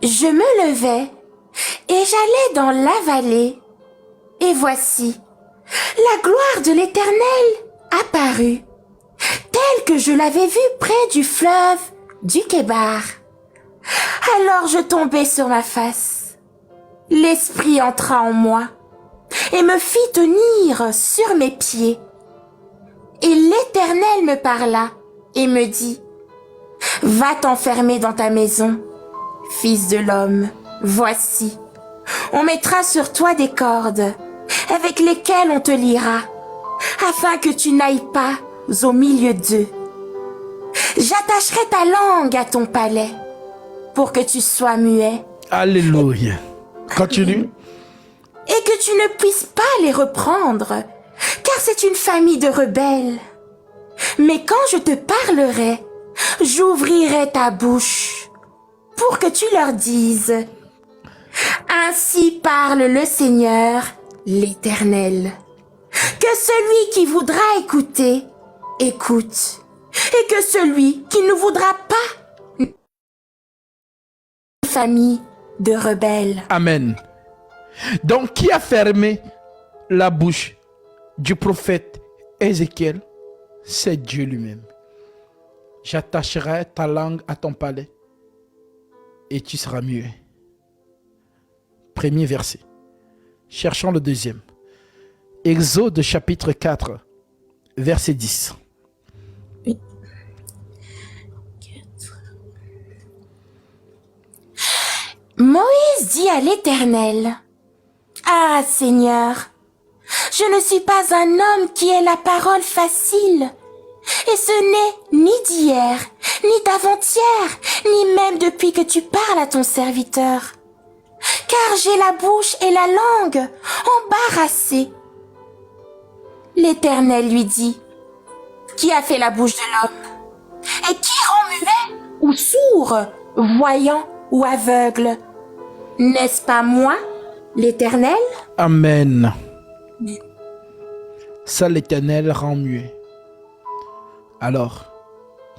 Je me levai et j'allais dans la vallée. Et voici, la gloire de l'Éternel apparut, telle que je l'avais vue près du fleuve du Kébar. Alors je tombai sur ma face. L'Esprit entra en moi et me fit tenir sur mes pieds. Et l'Éternel me parla et me dit, « Va t'enfermer dans ta maison, fils de l'homme, voici. On mettra sur toi des cordes avec lesquelles on te liera, afin que tu n'ailles pas au milieu d'eux. J'attacherai ta langue à ton palais pour que tu sois muet. » Alléluia. Continue. Et que tu ne puisses pas les reprendre, car c'est une famille de rebelles. Mais quand je te parlerai, j'ouvrirai ta bouche pour que tu leur dises, « Ainsi parle le Seigneur, l'Éternel. Que celui qui voudra écouter, écoute, et que celui qui ne voudra pas, une famille de rebelles. » Amen. Donc, qui a fermé la bouche du prophète Ézéchiel? C'est Dieu lui-même. J'attacherai ta langue à ton palais et tu seras muet. Premier verset. Cherchons le deuxième. Exode chapitre 4, verset 10. Oui. Moïse dit à l'Éternel, « Ah, Seigneur, je ne suis pas un homme qui ait la parole facile, et ce n'est ni d'hier, ni d'avant-hier, ni même depuis que tu parles à ton serviteur, car j'ai la bouche et la langue embarrassées. » L'Éternel lui dit, « Qui a fait la bouche de l'homme? Et qui rend muet ou sourd, voyant ou aveugle? N'est-ce pas moi? L'Éternel? Amen. Ça, l'Éternel rend muet. Alors,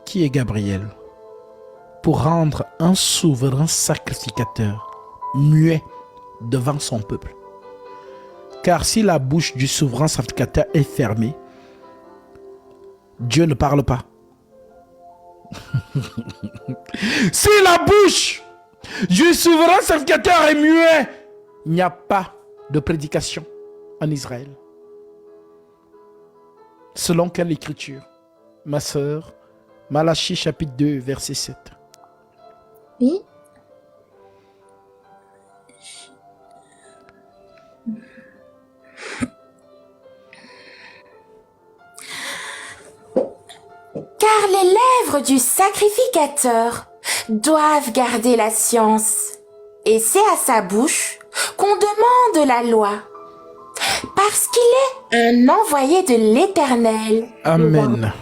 qui est Gabriel pour rendre un souverain sacrificateur muet devant son peuple? Car si la bouche du souverain sacrificateur est fermée, Dieu ne parle pas. Si la bouche du souverain sacrificateur est muet, il n'y a pas de prédication en Israël. Selon quelle écriture, ma sœur? Malachie chapitre 2, verset 7. Oui. Car les lèvres du sacrificateur doivent garder la science, et c'est à sa bouche qu'on demande la loi, parce qu'il est un envoyé de l'Éternel. Amen.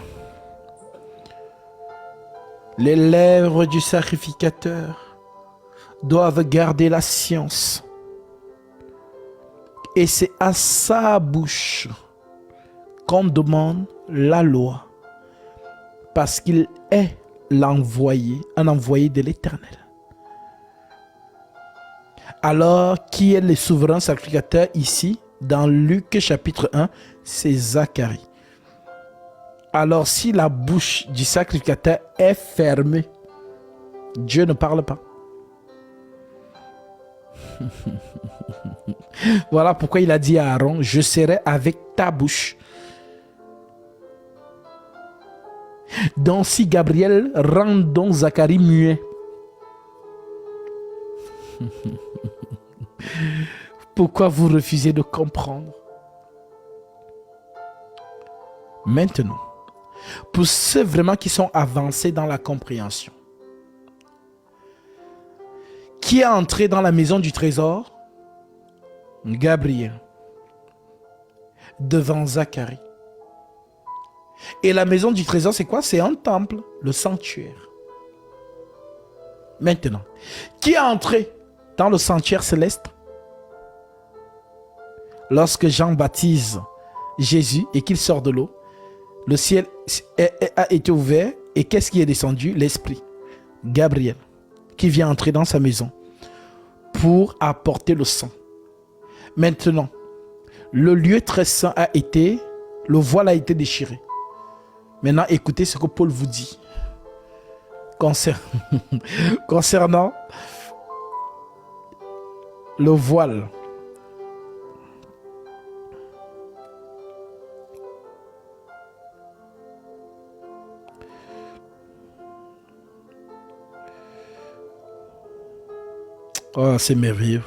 Les lèvres du sacrificateur doivent garder la science, et c'est à sa bouche qu'on demande la loi, parce qu'il est l'envoyé, un envoyé de l'Éternel. Alors, qui est le souverain sacrificateur ici? Dans Luc chapitre 1, c'est Zacharie. Alors, si la bouche du sacrificateur est fermée, Dieu ne parle pas. Voilà pourquoi il a dit à Aaron, je serai avec ta bouche. Donc si Gabriel rend donc Zacharie muet, pourquoi vous refusez de comprendre? Maintenant, pour ceux vraiment qui sont avancés dans la compréhension, qui est entré dans la maison du trésor? Gabriel, devant Zacharie. Et la maison du trésor, c'est quoi? C'est un temple, le sanctuaire. Maintenant, qui est entré dans le sanctuaire céleste? Lorsque Jean baptise Jésus et qu'il sort de l'eau, le ciel a été ouvert et qu'est-ce qui est descendu? L'Esprit. Gabriel, qui vient entrer dans sa maison pour apporter le sang. Maintenant, le lieu très saint a été, le voile a été déchiré. Maintenant, écoutez ce que Paul vous dit concernant le voile. Oh, c'est merveilleux.